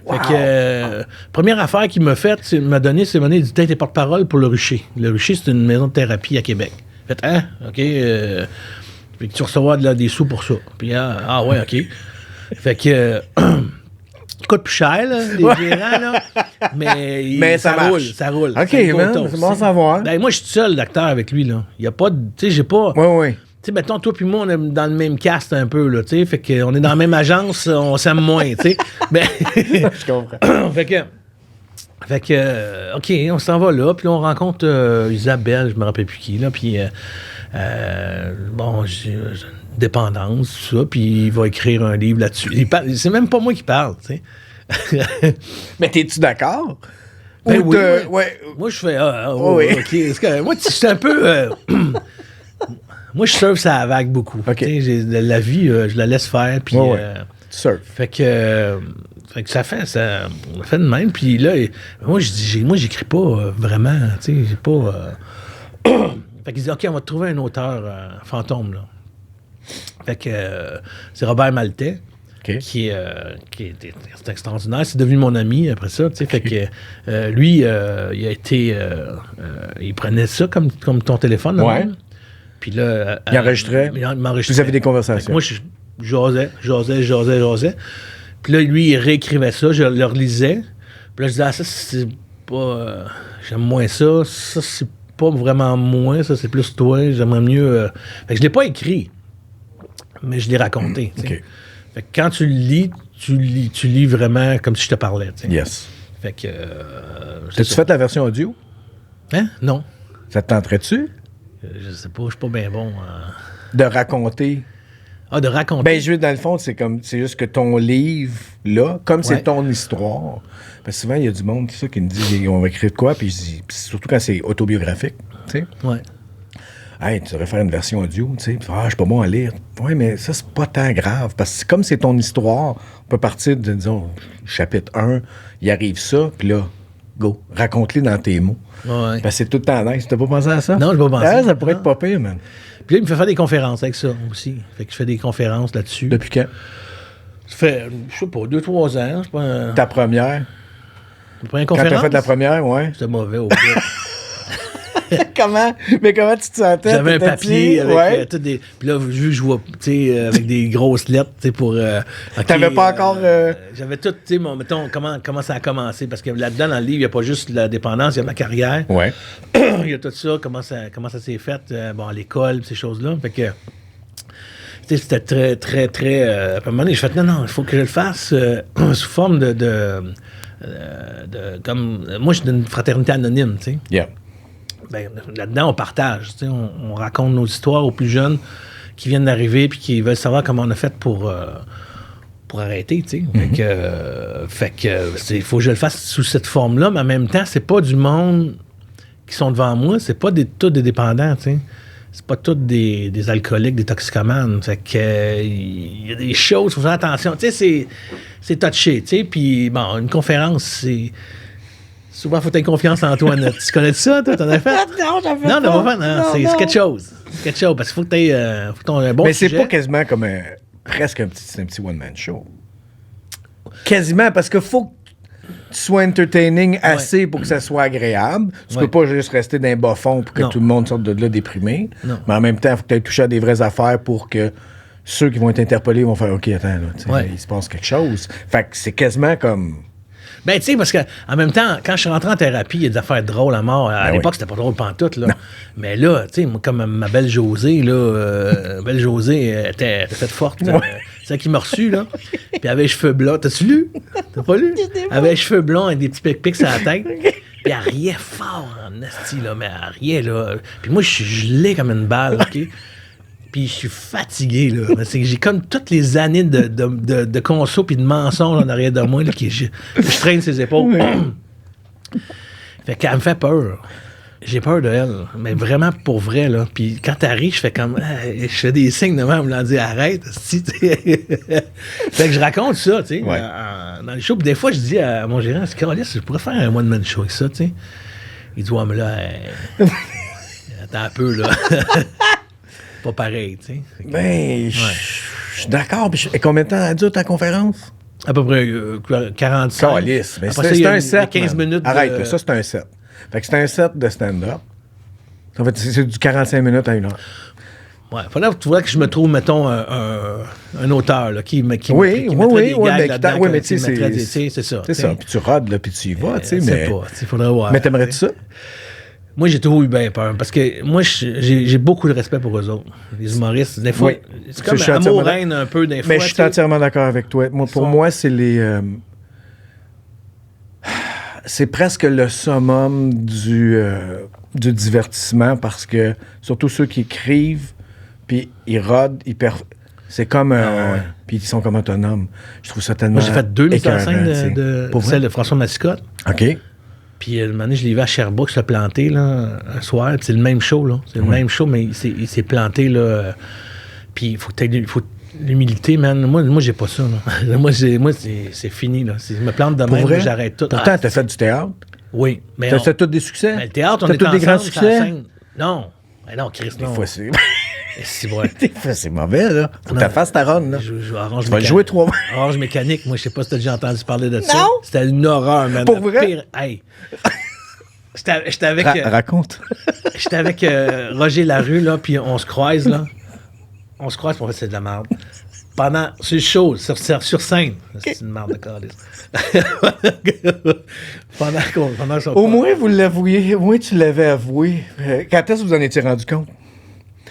Wow. Fait que, première affaire qu'il m'a faite, c'est m'a donné, il dit t'es porte-parole pour le Rucher. Le Rucher, c'est une maison de thérapie à Québec. Fait OK. Fait que tu recevras des sous pour ça. Puis, ouais, OK. Fait que, il coûte plus cher, là, les gérants, là. Mais ça roule, ça roule. OK, c'est bon à savoir. Ben, moi, je suis seul d'acteur avec lui, là. Il n'y a pas de. Tu sais, j'ai pas. Oui. Tu sais, mettons, toi puis moi, on est dans le même cast un peu, là, tu sais. Fait qu'on est dans la même agence, on s'aime moins, tu sais. Ben. Je comprends. Fait que, OK, on s'en va là, puis on rencontre Isabelle, je me rappelle plus qui, là, puis. J'ai une dépendance, tout ça, puis il va écrire un livre là-dessus. C'est même pas moi qui parle, tu sais. Mais t'es-tu d'accord? Ben oui. Moi, je fais, oui. OK. Moi, je suis un peu... moi, je surfe ça vague beaucoup. Okay. La vie, je la laisse faire, puis... Tu surfes. Fait que... Fait que on a fait de même. Puis là, moi, j'écris pas vraiment. Tu sais, j'ai pas. Fait qu'il dit, OK, on va te trouver un auteur fantôme, là. Fait que c'est Robert Maltais, qui est extraordinaire. C'est devenu mon ami après ça, tu sais. Fait que lui, il a été... il prenait ça comme ton téléphone, là. Ouais. Puis là... il enregistrait. Il m'enregistrait. Vous avez des conversations. Moi, je jasais. Puis là, lui, il réécrivait ça, je le relisais. Puis là, je disais, ah, ça, c'est pas... j'aime moins ça. Ça, c'est pas vraiment moi. Ça, c'est plus toi. J'aimerais mieux... Fait que je l'ai pas écrit, mais je l'ai raconté. OK. Fait que quand tu le lis, tu lis vraiment comme si je te parlais. T'sais. Yes. Fait que... T'as-tu fait la version audio? Hein? Non. Ça te tenterait-tu? Je sais pas, je suis pas bien bon. De raconter... Ah, de raconter. Ben, je veux, dans le fond, c'est juste que ton livre, là, comme c'est Ouais. ton histoire, parce que souvent, il y a du monde, c'est ça, qui me dit, on va écrire de quoi, puis je dis, puis surtout quand c'est autobiographique, tu sais. Ouais. Hey, tu devrais faire une version audio, tu sais. Ah, je suis pas bon à lire. Oui, mais ça, c'est pas tant grave, parce que comme c'est ton histoire, on peut partir de, disons, chapitre 1, il arrive ça, puis là, go, raconte-les dans tes mots. Ouais. Parce que c'est tout le temps nice. T'as pas pensé à ça? Non, j'ai pas pensé. Ah, ça pourrait Non. être pas pire, man. Puis là, il me fait faire des conférences avec ça aussi. Fait que je fais des conférences là-dessus. Depuis quand? Ça fait, je sais pas, 2-3 ans. C'est pas Ta première? la première Quand conférence. t'as fait la première, ouais. C'était mauvais au bout. Comment? Mais comment tu te sentais? J'avais un T'étais-tu- papier avec Ouais. toutes des. Puis là, vu que je vois, tu sais, avec des grosses lettres, tu sais, pour. OK, T'avais pas encore, J'avais tout, tu sais, mettons, comment ça a commencé. Parce que là-dedans, dans le livre, il n'y a pas juste la dépendance, il y a ma carrière. Ouais. Il y a tout ça, comment ça s'est fait, bon, à l'école, ces choses-là. Fait que. Tu sais, c'était très, très, très. À un moment donné, je fais, non, il faut que je le fasse sous forme comme. Moi, je suis d'une fraternité anonyme, tu sais. Yeah. Ben, là-dedans, on partage. Tu sais, on raconte nos histoires aux plus jeunes qui viennent d'arriver puis qui veulent savoir comment on a fait pour arrêter. Tu sais. Fait que il faut que je le fasse sous cette forme-là, mais en même temps, c'est pas du monde qui sont devant moi, c'est pas tous des dépendants. Tu sais. C'est pas tous des alcooliques, des toxicomanes. Fait que il y a des choses, il faut faire attention. Tu sais, c'est touché. Tu sais. Puis, bon, une conférence, c'est. Souvent, il faut avoir confiance en toi, Annette. Tu connais ça, toi? T'en as fait? Non, j'en fais Non, pas. pas fait. Non, c'est quelque chose. C'est quelque chose. Parce qu'il faut que tu aies un bon Mais c'est sujet. pas quasiment comme presque un petit one-man show. Quasiment, parce qu'il faut que tu sois entertaining assez pour que ça soit agréable. Tu peux pas juste rester dans un bas fond pour que Non. tout le monde sorte de là déprimé. Non. Mais en même temps, il faut que tu aies touché à des vraies affaires pour que ceux qui vont être interpellés vont faire OK, attends, là, tu sais, il se passe quelque chose. Fait que c'est quasiment comme. Ben, tu sais, parce que en même temps, quand je suis rentré en thérapie, il y a des affaires drôles à mort. À l'époque, c'était pas drôle pantoute, là. Mais là, tu sais, moi, comme ma belle Josée, là, belle Josée était faite forte. C'est elle qui m'a reçu, là. Puis elle avait les cheveux blonds. T'as-tu lu? T'as pas lu? Elle avait les cheveux blonds avec des petits pics-pics sur la tête. Puis elle riait fort en esti, là, mais elle riait, là. Puis moi, je suis gelé comme une balle, OK? Puis je suis fatigué, là. C'est que j'ai comme toutes les années de conso puis de mensonges en arrière de moi, là, je traîne ses épaules. Fait qu'elle me fait peur. J'ai peur de elle, mais vraiment pour vrai, là. Puis quand elle rit, je fais comme... je fais des signes de même, me dit « Arrête, si, fait que je raconte ça, tu sais, dans le show. Puis des fois, je dis à mon gérant, c'est Carlis, je pourrais faire un one-man show avec ça, tu sais. Il dit « Ouais, mais là, attends un peu, là. » Pas pareil, tu sais. Ben, je suis d'accord. Et combien de temps a duré ta conférence? À peu près 45. Calice. Mais Après ça, c'est il y a un une- set. 15 man. minutes. Arrête, là, ça, c'est un set. Fait que c'est un set de stand-up. En fait, c'est du 45 minutes à 1 heure. Ouais, faudrait que je me trouve, mettons, un auteur là, qui Oui, mettrait oui, des oui, gags mais là-dedans, oui, mais qui tu sais, mettrait c'est ça. C'est ça. Puis tu rodes, là, puis tu y vas, tu sais. Je sais Mais, pas, il faudrait voir. mais t'aimerais-tu ça? Moi, j'ai toujours eu bien peur. Parce que moi, j'ai beaucoup de respect pour eux autres. Les humoristes, des fois, Oui. c'est comme Je suis amour-haine un peu, des fois. Mais je suis entièrement d'accord avec toi. Pour moi, c'est les... c'est presque le summum du divertissement parce que, surtout ceux qui écrivent, puis ils rodent, c'est comme... Puis ils sont comme autonomes. Je trouve ça tellement Moi, j'ai fait 2 mises en scène écœurant, de Pour celle vrai? de François Mascotte. OK. Puis, un moment donné, je l'ai vu à Sherbrooke se planter, là, un soir. Puis c'est le même show, là. C'est le même show, mais il s'est planté, là. Puis, il faut l'humilité, man, moi j'ai pas ça. Là. moi, c'est fini. Là. Je me plante de Pour même, vrai? j'arrête tout. Pourtant, t'as fait du théâtre. Oui. Mais T'as fait tous des succès. le théâtre, on T'as est tous des grands ensemble sur la succès. scène. Non. Mais non, Chris, Des non. fois, c'est... C'est vrai. Des fois, c'est mauvais, là. Faut que Non. tu fasses ta run, là. Je Orange Tu vas le Mécanique. jouer 3 mois. Orange Mécanique, moi, je sais pas si t'as déjà entendu parler de ça. Non. C'était une horreur, man. Pour vrai? Pire. Hey. J'étais avec, Raconte. j'étais avec Roger Larue, là, puis on se croise, là. On se croise, pour c'est de la merde. C'est chaud, sur scène. C'est une merde de calice. pendant son Au moins, vous l'avouiez. Au moins, tu l'avais avoué. Quand est-ce que vous en étiez rendu compte?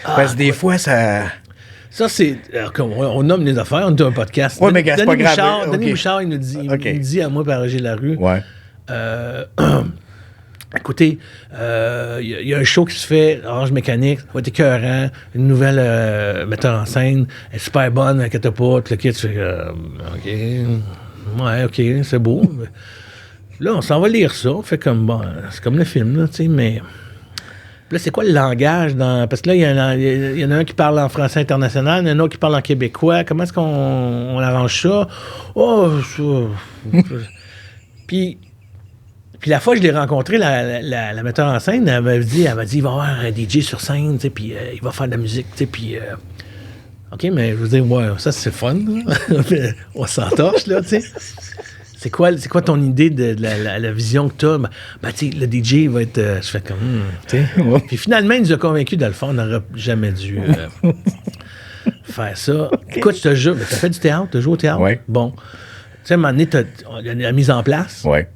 Parce que des fois, ça... Ça, c'est. On nomme les affaires, on est un podcast. Ouais, mais gars, c'est pas grave. Bouchard, Ok. Denis Bouchard, il nous dit, il Ok. me dit à moi, par Roger Larue. Ouais. Écoutez, il y a un show qui se fait, Orange Mécanique, ça va être écœurant, une nouvelle metteur en scène, elle est super bonne, inquiète pas, tout le kit, tu fais, OK, ouais, OK, c'est beau. Là, on s'en va lire ça, on fait comme, bon, c'est comme le film, là, tu sais, mais... Puis là, c'est quoi le langage dans... Parce que là, il y en a un qui parle en français international, il y en a un autre qui parle en québécois, comment est-ce qu'on arrange ça? Oh, ça... Puis la fois que je l'ai rencontré, la metteur en scène, elle m'a dit, il va y avoir un DJ sur scène, tu sais, puis il va faire de la musique, tu sais, puis... OK, mais je veux dire, ouais, ça, c'est fun, là. On s'entorche, là, tu sais. C'est quoi ton idée de la vision que tu as? Ben, tu sais, le DJ va être... je fais comme... tu sais. Puis finalement, il nous a convaincus de le faire. On n'aurait jamais dû faire ça. Écoute, je te jure, tu as fait du théâtre? Tu as joué au théâtre? Oui. Bon. Tu sais, à un moment donné, la mise en place. Ouais.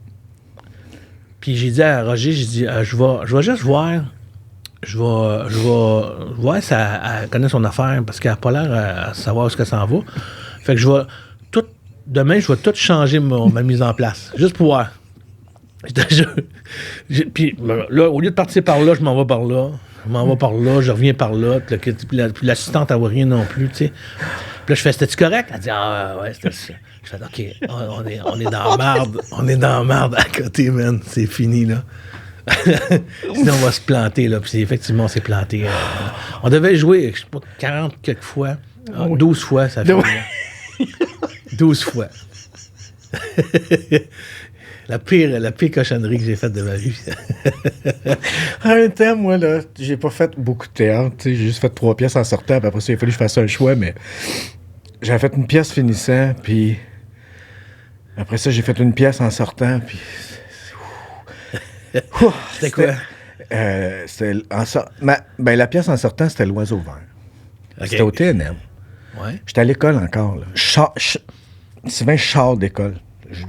Puis j'ai dit à Roger, j'ai dit, je vais juste voir. Je vais voir si elle connaît son affaire, parce qu'elle n'a pas l'air à savoir où est-ce que ça en va. Fait que demain, je vais tout changer ma mise en place. Juste pour voir. Puis là, au lieu de partir par là, je m'en vais par là. Je m'en vais par là, je reviens par là. Puis l'assistante, elle voit rien non plus, tu sais. Puis là, je fais, c'était-tu correct? Elle dit, ah ouais, c'était ça. Je fais, OK, on est dans la merde. On est dans la merde à côté, man. C'est fini, là. Sinon, on va se planter, là. Puis effectivement, on s'est planté. On devait jouer, je sais pas, 40 quelques fois. 12 fois, ça fait. 12 fois. la pire cochonnerie que j'ai faite de ma vie. En même temps, moi, là, j'ai pas fait beaucoup de théâtre. J'ai juste fait 3 pièces en sortant. Puis après ça, il a fallu que je fasse un choix, mais j'avais fait une pièce finissant, puis après ça, j'ai fait une pièce en sortant, puis... C'était quoi? La pièce en sortant, c'était L'Oiseau Vert. Okay. C'était au TNM. Ouais. J'étais à l'école encore. Là. Sylvain, je sors d'école.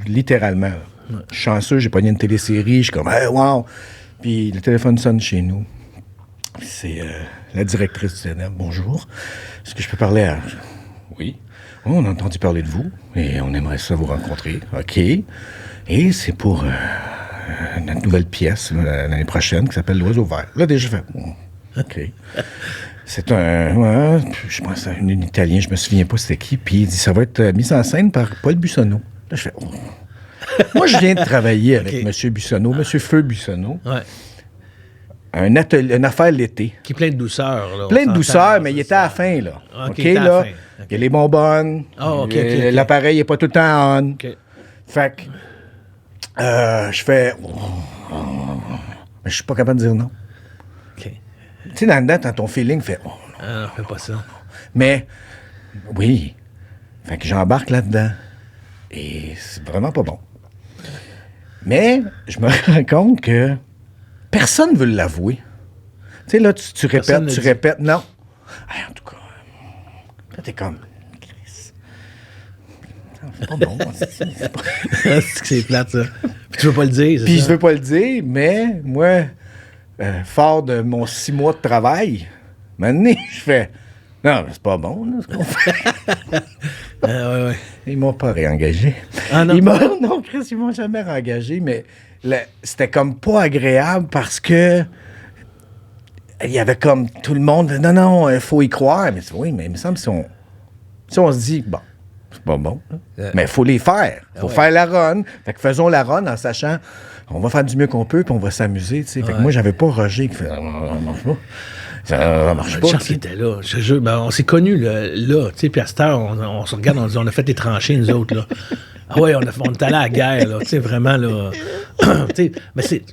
Littéralement. Là. Ouais. Je suis chanceux, j'ai pogné une télésérie. Je suis comme, hey, wow! Puis le téléphone sonne chez nous. C'est la directrice du TNM. Bonjour. Est-ce que je peux parler à... Oui. Oh, on a entendu parler de vous et on aimerait ça vous rencontrer. OK. Et c'est pour... notre nouvelle pièce l'année prochaine qui s'appelle L'Oiseau Vert. Là, déjà, je fais... OK. C'est je pense à un Italien, je me souviens pas c'était qui, puis il dit, ça va être mis en scène par Paul Buissonneau. Là, je fais... Moi, je viens de travailler avec M. Buissonneau, M. Feu Buissonneau. Ouais. Une affaire l'été. Qui est plein de douceur, là. Plein de douceur, mais il était à la fin, là. OK, là. Là. Il y a les bonbonnes. Oh, OK. L'appareil n'est pas tout le temps on. OK. Fait que... je fais... Mais je suis pas capable de dire non. OK. Tu sais, dans ton feeling, fait... Oh, non. Ah, non, fais pas ça. Mais, oui. Fait que j'embarque là-dedans. Et c'est vraiment pas bon. Mais, je me rends compte que personne ne veut l'avouer. Tu sais, là, tu répètes. Non. Hey, en tout cas, là, t'es comme... C'est pas bon. C'est pas... C'est que c'est plate, ça. Puis tu veux pas le dire, c'est Puis ça? je veux pas le dire, mais moi, fort de mon 6 mois de travail, maintenant, je fais... Non, c'est pas bon, là, ce qu'on fait. Ouais. Ils m'ont pas réengagé. Ah non? Non, Chris, ils m'ont jamais réengagé, mais c'était comme pas agréable parce que il y avait comme tout le monde... Non, il faut y croire. Mais oui, mais il me semble si on se dit, bon, c'est pas bon, mais il faut les faire. Il faut faire la run. Fait que faisons la run en sachant, on va faire du mieux qu'on peut, puis on va s'amuser, tu sais. Fait que moi, j'avais pas Roger qui fait... Ça marche pas. Chance qu'il était là. Je te jure, ben, on s'est connus là, tu sais, puis à cette heure, on se regarde, on dit, on a fait des tranchées, nous autres, là. Ah ouais, on est allé à la guerre, là, tu sais, vraiment, là. mais c'est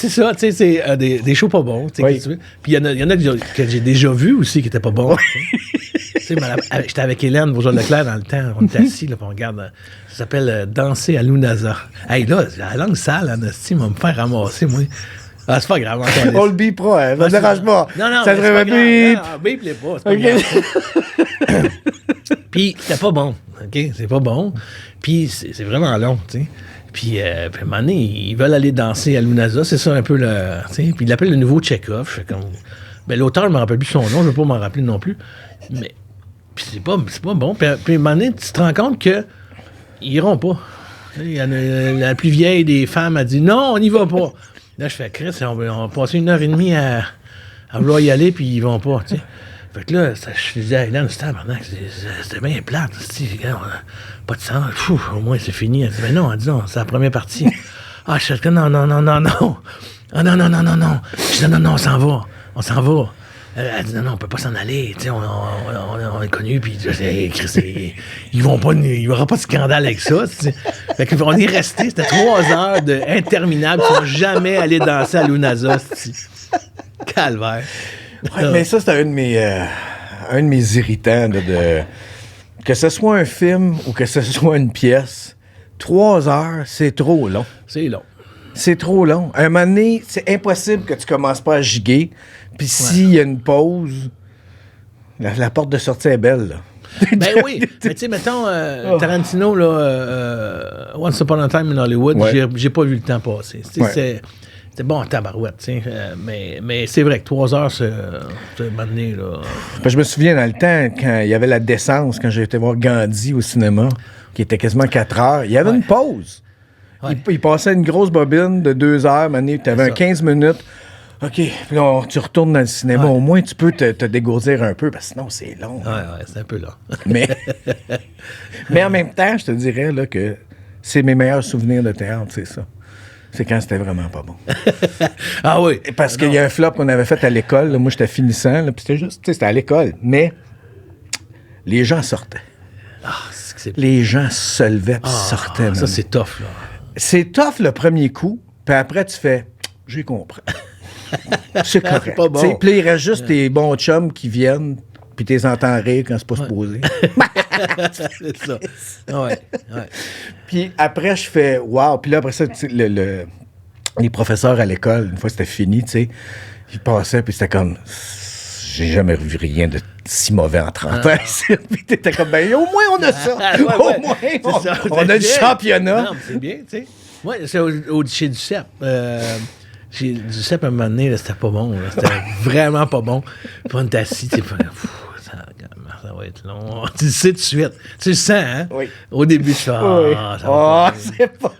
ça, tu sais, c'est des shows pas bons, tu sais. Oui. Puis il y en a que j'ai déjà vus aussi qui étaient pas bons. Tu sais, j'étais avec Hélène Bourgeois-Leclerc dans le temps, on était assis, là, puis on regarde, ça s'appelle Danser à Lunasa. Hey, là, la langue sale, Anastie, va me faire ramasser, moi. Ah, c'est pas grave. On le bip pas, hein, ça ne dérange pas. Non, ça devrait bip. Non, bip-les pas, c'est pas grave. Puis, c'était pas bon, OK? C'est pas bon. Puis, c'est vraiment long, tu sais. Puis, à un moment donné, ils veulent aller danser à Lunasa, c'est ça un peu le... Tu sais, puis, ils l'appellent le nouveau Tchekhov. Je fais comme... Ben, l'auteur, je me rappelle plus son nom, je veux pas m'en rappeler non plus. Mais, puis c'est pas bon. Puis, à un moment donné, tu te rends compte que ils iront pas. Il y en a, la plus vieille des femmes a dit, non, on n'y va pas. Là, je fais, Chris, on va passer 1h30 à vouloir y aller, puis ils vont pas, tu sais. Fait que là, je disais à Hélène, c'était bien plate, pas de sang, au moins c'est fini. Elle dit, mais non, disons, c'est la première partie. Ah, je suis non. Ah, non. Je dis, non, on s'en va. Elle dit, non, on peut pas s'en aller, tu sais, on est connus, puis Chris, ils vont pas, il y aura pas de scandale avec ça, tu sais. Fait qu'on est resté, c'était 3 heures interminables, ils sont jamais allés danser à Lunasa, calvaire. Ouais, mais ça, c'était un de mes irritants, que ce soit un film ou que ce soit une pièce, 3 heures, c'est trop long. C'est long. C'est trop long. À un moment donné, c'est impossible que tu commences pas à giguer. Puis s'il y a une pause, la porte de sortie est belle, là. Ben oui. Mais tu sais, mettons, Tarantino, là, Once Upon a Time in Hollywood, j'ai pas vu le temps passer. C'était bon en tabarouette, tu sais. Mais c'est vrai que 3 heures, c'est un moment donné, là. Je me souviens dans le temps, quand il y avait la décence, quand j'ai été voir Gandhi au cinéma, qui était quasiment 4 heures, il y avait une pause. Ouais. Il passait une grosse bobine de 2 heures, tu avais 15 minutes. OK, puis là, tu retournes dans le cinéma. Au moins, tu peux te dégourdir un peu, parce que sinon, c'est long. Ouais, c'est un peu long. mais en même temps, je te dirais là, que c'est mes meilleurs souvenirs de théâtre, c'est ça. C'est quand c'était vraiment pas bon. Ah oui? Parce qu'il y a un flop qu'on avait fait à l'école. Là, moi, j'étais finissant, puis c'était juste, c'était à l'école. Mais les gens sortaient. Les gens se levaient puis sortaient. Ça, c'est tough, là. C'est tough le premier coup, puis après, tu fais « j'ai compris ». C'est correct. C'est pas bon. Puis là, il reste juste tes bons chums qui viennent, puis tu les entends rire quand c'est pas supposé. C'est ça. Ouais. Puis après, je fais « wow ». Puis là, après ça, les professeurs à l'école, une fois que c'était fini, tu sais, ils passaient, puis c'était comme « j'ai jamais vu rien de si mauvais en 30 ans. » Puis t'étais comme « ben au moins, on a ça. Au moins, on a du championnat. » Non, c'est bien, tu sais. Moi, c'est chez Duceppe. Chez Duceppe, à un moment donné, là, c'était pas bon. Là. C'était vraiment pas bon. Puis on est assis, tu sais, ça va être long. Tu le sais tout de suite. Tu le sens, hein? Oui. Au début, tu fais, ça va c'est pas...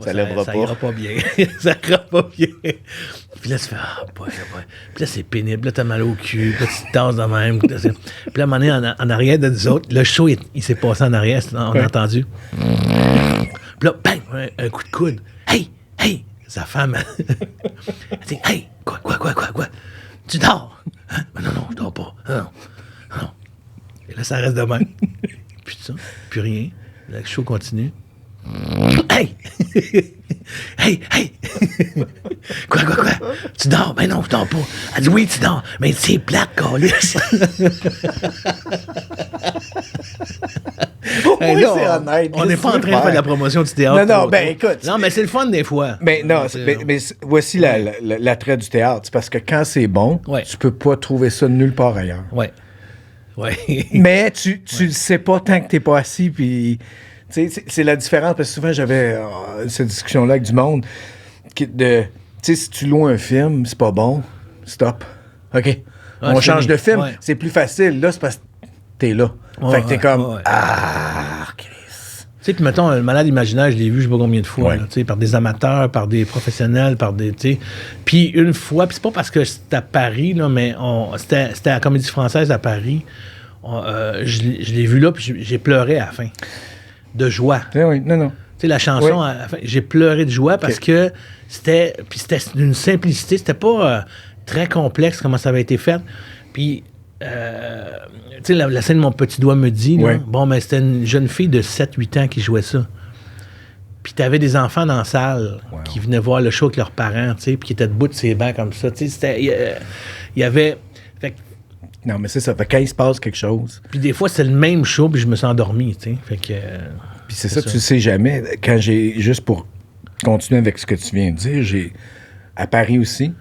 Ça ira pas bien. Ça ira pas bien. Puis là, tu fais, boy. Puis là, c'est pénible. Là, t'as mal au cul. Puis là, tu te tasses de même. Puis là, à un moment donné, en arrière de nous autres, le show, il s'est passé en arrière. On a entendu. Puis là, bang, un coup de coude. Hey! Sa femme, elle dit, hey, quoi? Tu dors? Hein? Non, je dors pas. Non. Et là, ça reste de même. Puis ça, plus rien. Le show continue. Hey! Quoi? Tu dors? Ben non, je dors pas. Elle dit, oui, tu dors. Mais c'est plate, câlisse. Hey, là, c'est honnête. On n'est pas en train de faire de la promotion du théâtre. Non, ben écoute. Non, mais c'est le fun des fois. Mais non, mais voici l'attrait du théâtre. C'est parce que quand c'est bon, tu peux pas trouver ça nulle part ailleurs. Ouais. Mais tu le sais pas tant que t'es pas assis, puis... c'est la différence, parce que souvent, j'avais cette discussion-là avec du monde, si tu loues un film, c'est pas bon, stop. OK. On change de film. C'est plus facile. Là, c'est parce que t'es là. Fait que t'es comme, Chris. Tu sais, puis mettons, Le Malade imaginaire, je l'ai vu je sais pas combien de fois, là, par des amateurs, par des professionnels, par des, tu sais. Puis une fois, puis c'est pas parce que c'était à Paris, là, mais c'était à la Comédie Française à Paris. Je l'ai vu là, puis j'ai pleuré à la fin. De joie. Oui, non. Tu sais, la chanson, à la fin, j'ai pleuré de joie parce que c'était d'une simplicité. C'était pas très complexe, comment ça avait été fait. Puis, tu sais, la scène de Mon petit doigt me dit, là, Ouais. bon, mais c'était une jeune fille de 7-8 ans qui jouait ça. Puis t'avais des enfants dans la salle qui venaient voir le show avec leurs parents, tu sais, puis qui étaient debout de ses bancs comme ça. Tu sais, il y avait... Fait que, Non, mais c'est ça. Fait que quand il se passe quelque chose, puis des fois, c'est le même show, puis je me suis endormi, tu sais. Fait que... puis c'est ça, tu sais jamais. Quand j'ai, juste pour continuer avec ce que tu viens de dire, à Paris aussi,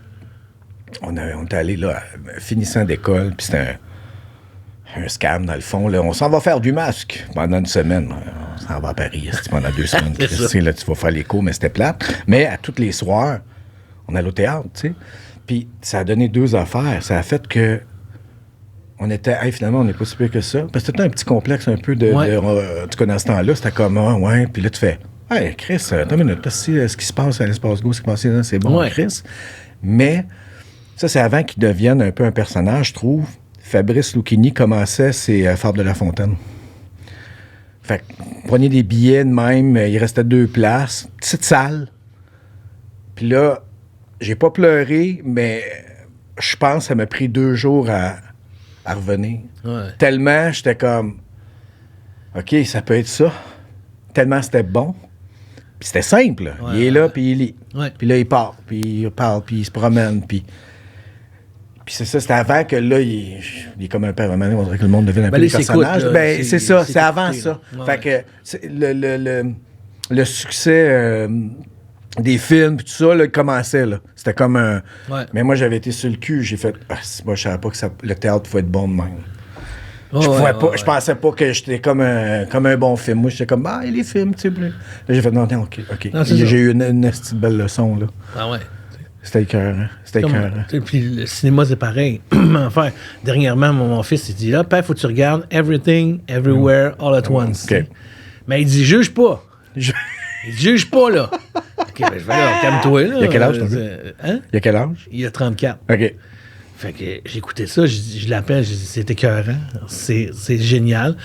on est allé là, finissant d'école, puis c'était un scam dans le fond. Là. On s'en va faire du masque pendant une semaine. On s'en va à Paris pendant 2 semaines. Christy, là, tu vas faire les cours, mais c'était plate. Mais à tous les soirs, on allait au théâtre, tu sais. Puis ça a donné 2 affaires. Ça a fait que on était, hey, finalement, on n'est pas si pire que ça. Parce que c'était un petit complexe un peu en tout cas, dans ce temps-là, c'était comme, ouais. Puis là, tu fais, hey, Chris, attends une minute, ce qui se passe à l'Espace Go, ce qui se passe là, c'est bon, Chris. Mais ça, c'est avant qu'il devienne un peu un personnage, je trouve. Fabrice Lucchini commençait ses Fables de La Fontaine. Fait que, prenez des billets de même, il restait 2 places, petite salle. Puis là, j'ai pas pleuré, mais je pense que ça m'a pris 2 jours à revenir. Ouais. Tellement, j'étais comme, OK, ça peut être ça. Tellement c'était bon. Puis c'était simple. Là. Il est là, puis il lit. Ouais. Puis là, il part, puis il parle, puis il se promène, puis c'est ça, c'était avant que là, il est comme un père. On dirait que le monde devient un peu les le personnage. s'écoute, Ben, c'est ça, c'est avant écouté, ça. là. Fait que le succès des films, puis tout ça, là, il commençait. Là. C'était comme un... Ouais. Mais moi, j'avais été sur le cul. J'ai fait... moi, je savais pas que le théâtre pouvait être bon de même. Oh, Je pensais pas que j'étais comme un bon film. Moi, j'étais comme, les films, tu sais. Là, j'ai fait, non, OK. Non, J'ai eu une petite belle leçon, là. Ah ouais. C'était écœurant. Puis le cinéma, c'est parein. Enfin, dernièrement, mon fils, il dit, là, père, faut que tu regardes Everything, Everywhere, All at Once. OK. Mais il dit, juge pas. Il juge pas, là. OK, ben, je vais là, calme-toi, là. Il y a quel âge, ton Hein? Il y a quel âge? Il a 34. OK. Fait que j'ai écouté ça, je l'appelle, je dis, c'est écœurant, c'est génial.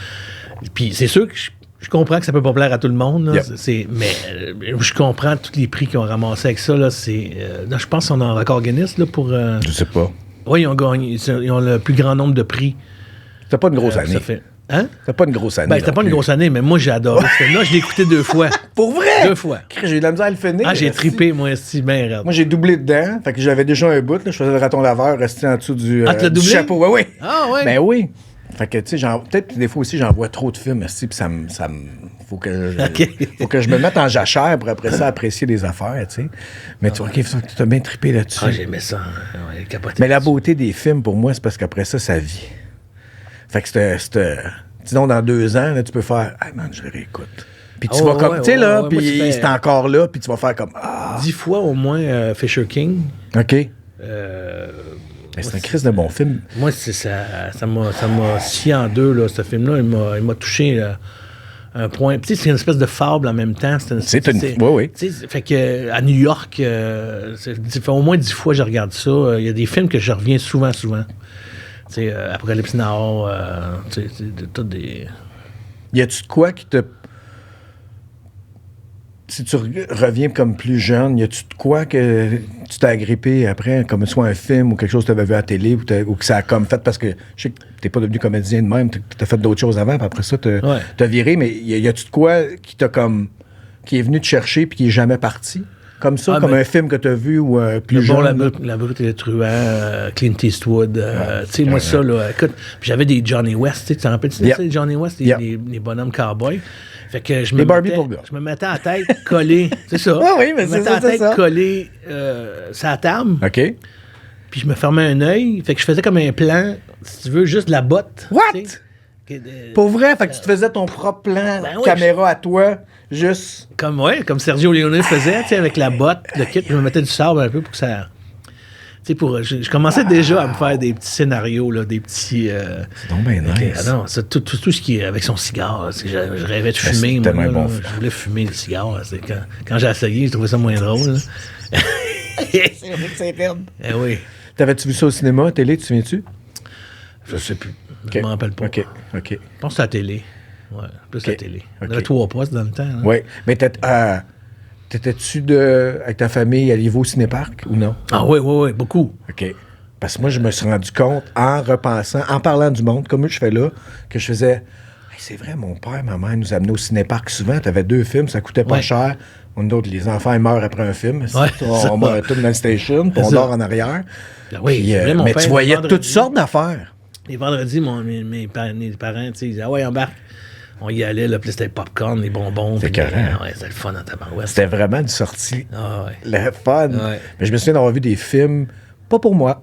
Puis c'est sûr que je comprends que ça peut pas plaire à tout le monde, là, mais je comprends tous les prix qu'ils ont ramassés avec ça. Là, là, je pense qu'on a un record Guinness là, pour... Je sais pas. Oui, ils ont gagné, ils ont le plus grand nombre de prix. C'était pas une grosse année. Ça fait... Hein? C'était pas une grosse année. Ben, c'était pas une grosse année, mais moi, j'ai adoré. Là, je l'ai écouté 2 fois. Pour vrai? 2 fois. J'ai eu de la misère à le finir. Ah, j'ai trippé, moi, c'est bien raide. Moi, j'ai doublé dedans. Fait que j'avais déjà un bout. Là, je faisais le raton laveur resté en dessous du, tu l'as du doublé? chapeau. Oui. Ah, ouais. Ben oui. Fait que, tu sais, peut-être des fois aussi, j'en vois trop de films, puis ça me faut que je me mette en jachère pour après ça apprécier les affaires, tu sais. Mais tu vois, tu as bien trippé là-dessus. Ah, j'aimais ça. Ouais, capoté. Mais la beauté des films, pour moi, c'est parce qu'après ça vit. Fait que sinon, dans 2 ans, là, tu peux faire « Ah, man, je le réécoute. » Puis tu vas comme, tu sais, là, puis c'est encore là, puis tu vas faire comme « Ah! » 10 fois au moins Fisher King. OK. C'est un crise de bon film. Moi, ça m'a scié en 2, là, ce film-là. Il m'a touché un point. Puis, c'est une espèce de fable en même temps. Oui. Fait que à New York, ça fait au moins 10 fois que je regarde ça. Il y a des films que je reviens souvent. Apocalypse Now, tout des... Y a-tu de quoi qui te... Si tu reviens comme plus jeune, y a-tu de quoi que tu t'es agrippé après, comme soit un film ou quelque chose que tu avais vu à la télé ou que ça a comme fait, parce que je sais que t'es pas devenu comédien de même, t'as fait d'autres choses avant, puis après ça, t'as viré, mais y a-tu de quoi qui t'a comme... qui est venu te chercher puis qui est jamais parti? Comme ça, un film que t'as vu ou plus jeune? La brute et le truand, Clint Eastwood. Moi, ça, là, écoute, puis j'avais des Johnny West, tu te rappelles de ça, les Johnny West, les bonhommes cowboys. Fait que je me mettais à la tête collée, c'est ça. Oui, mais c'est ça. Je me mettais à la tête collée sur la table. OK. Puis je me fermais un œil. Fait que je faisais comme un plan, si tu veux, juste la botte. What? Pour vrai? Fait que tu te faisais ton propre plan, caméra à toi, juste... Comme Sergio Leone faisait, avec la botte, le kit. Je me mettais du sable un peu pour que ça... Je commençais déjà à me faire des petits scénarios, là, des petits... c'est donc bien nice. Non, c'est tout ce qui est avec son cigare. Là, je rêvais de fumer. Moi, là, bon je voulais fumer le cigare. Là, quand j'ai essayé, je trouvais ça moins drôle. C'est vrai que c'est ferme. Eh oui. T'avais-tu vu ça au cinéma, à télé, tu te souviens-tu? Je sais plus. Je m'en rappelle pas. OK. Je pense que c'est la télé. Ouais, plus la télé. On avait 3 postes dans le temps. Hein. Oui. Mais t'étais-tu avec ta famille, alliez-vous au cinéparc ou non? Ah oui, beaucoup. OK. Parce que moi, je me suis rendu compte, en repensant, en parlant du monde, comme je fais là, que je faisais... Hey, c'est vrai, mon père, ma mère nous amenaient au cinéparc souvent. T'avais 2 films, ça coûtait pas cher. Nous autres, les enfants, ils meurent après un film. On retourne dans le station, puis on dort en arrière. Oui, Puis, vrai, mon mais père, tu voyais vendredi, toutes sortes d'affaires. Les vendredis, mes parents, tu sais, ils disaient, ah ouais, embarque. On y allait, là, puis c'était le popcorn, les bonbons. C'est carré. Ouais, c'était le fun dans ta barouette. C'était vraiment une sortie. Ah ouais. Le fun. Ouais. Mais je me souviens d'avoir vu des films, pas pour moi.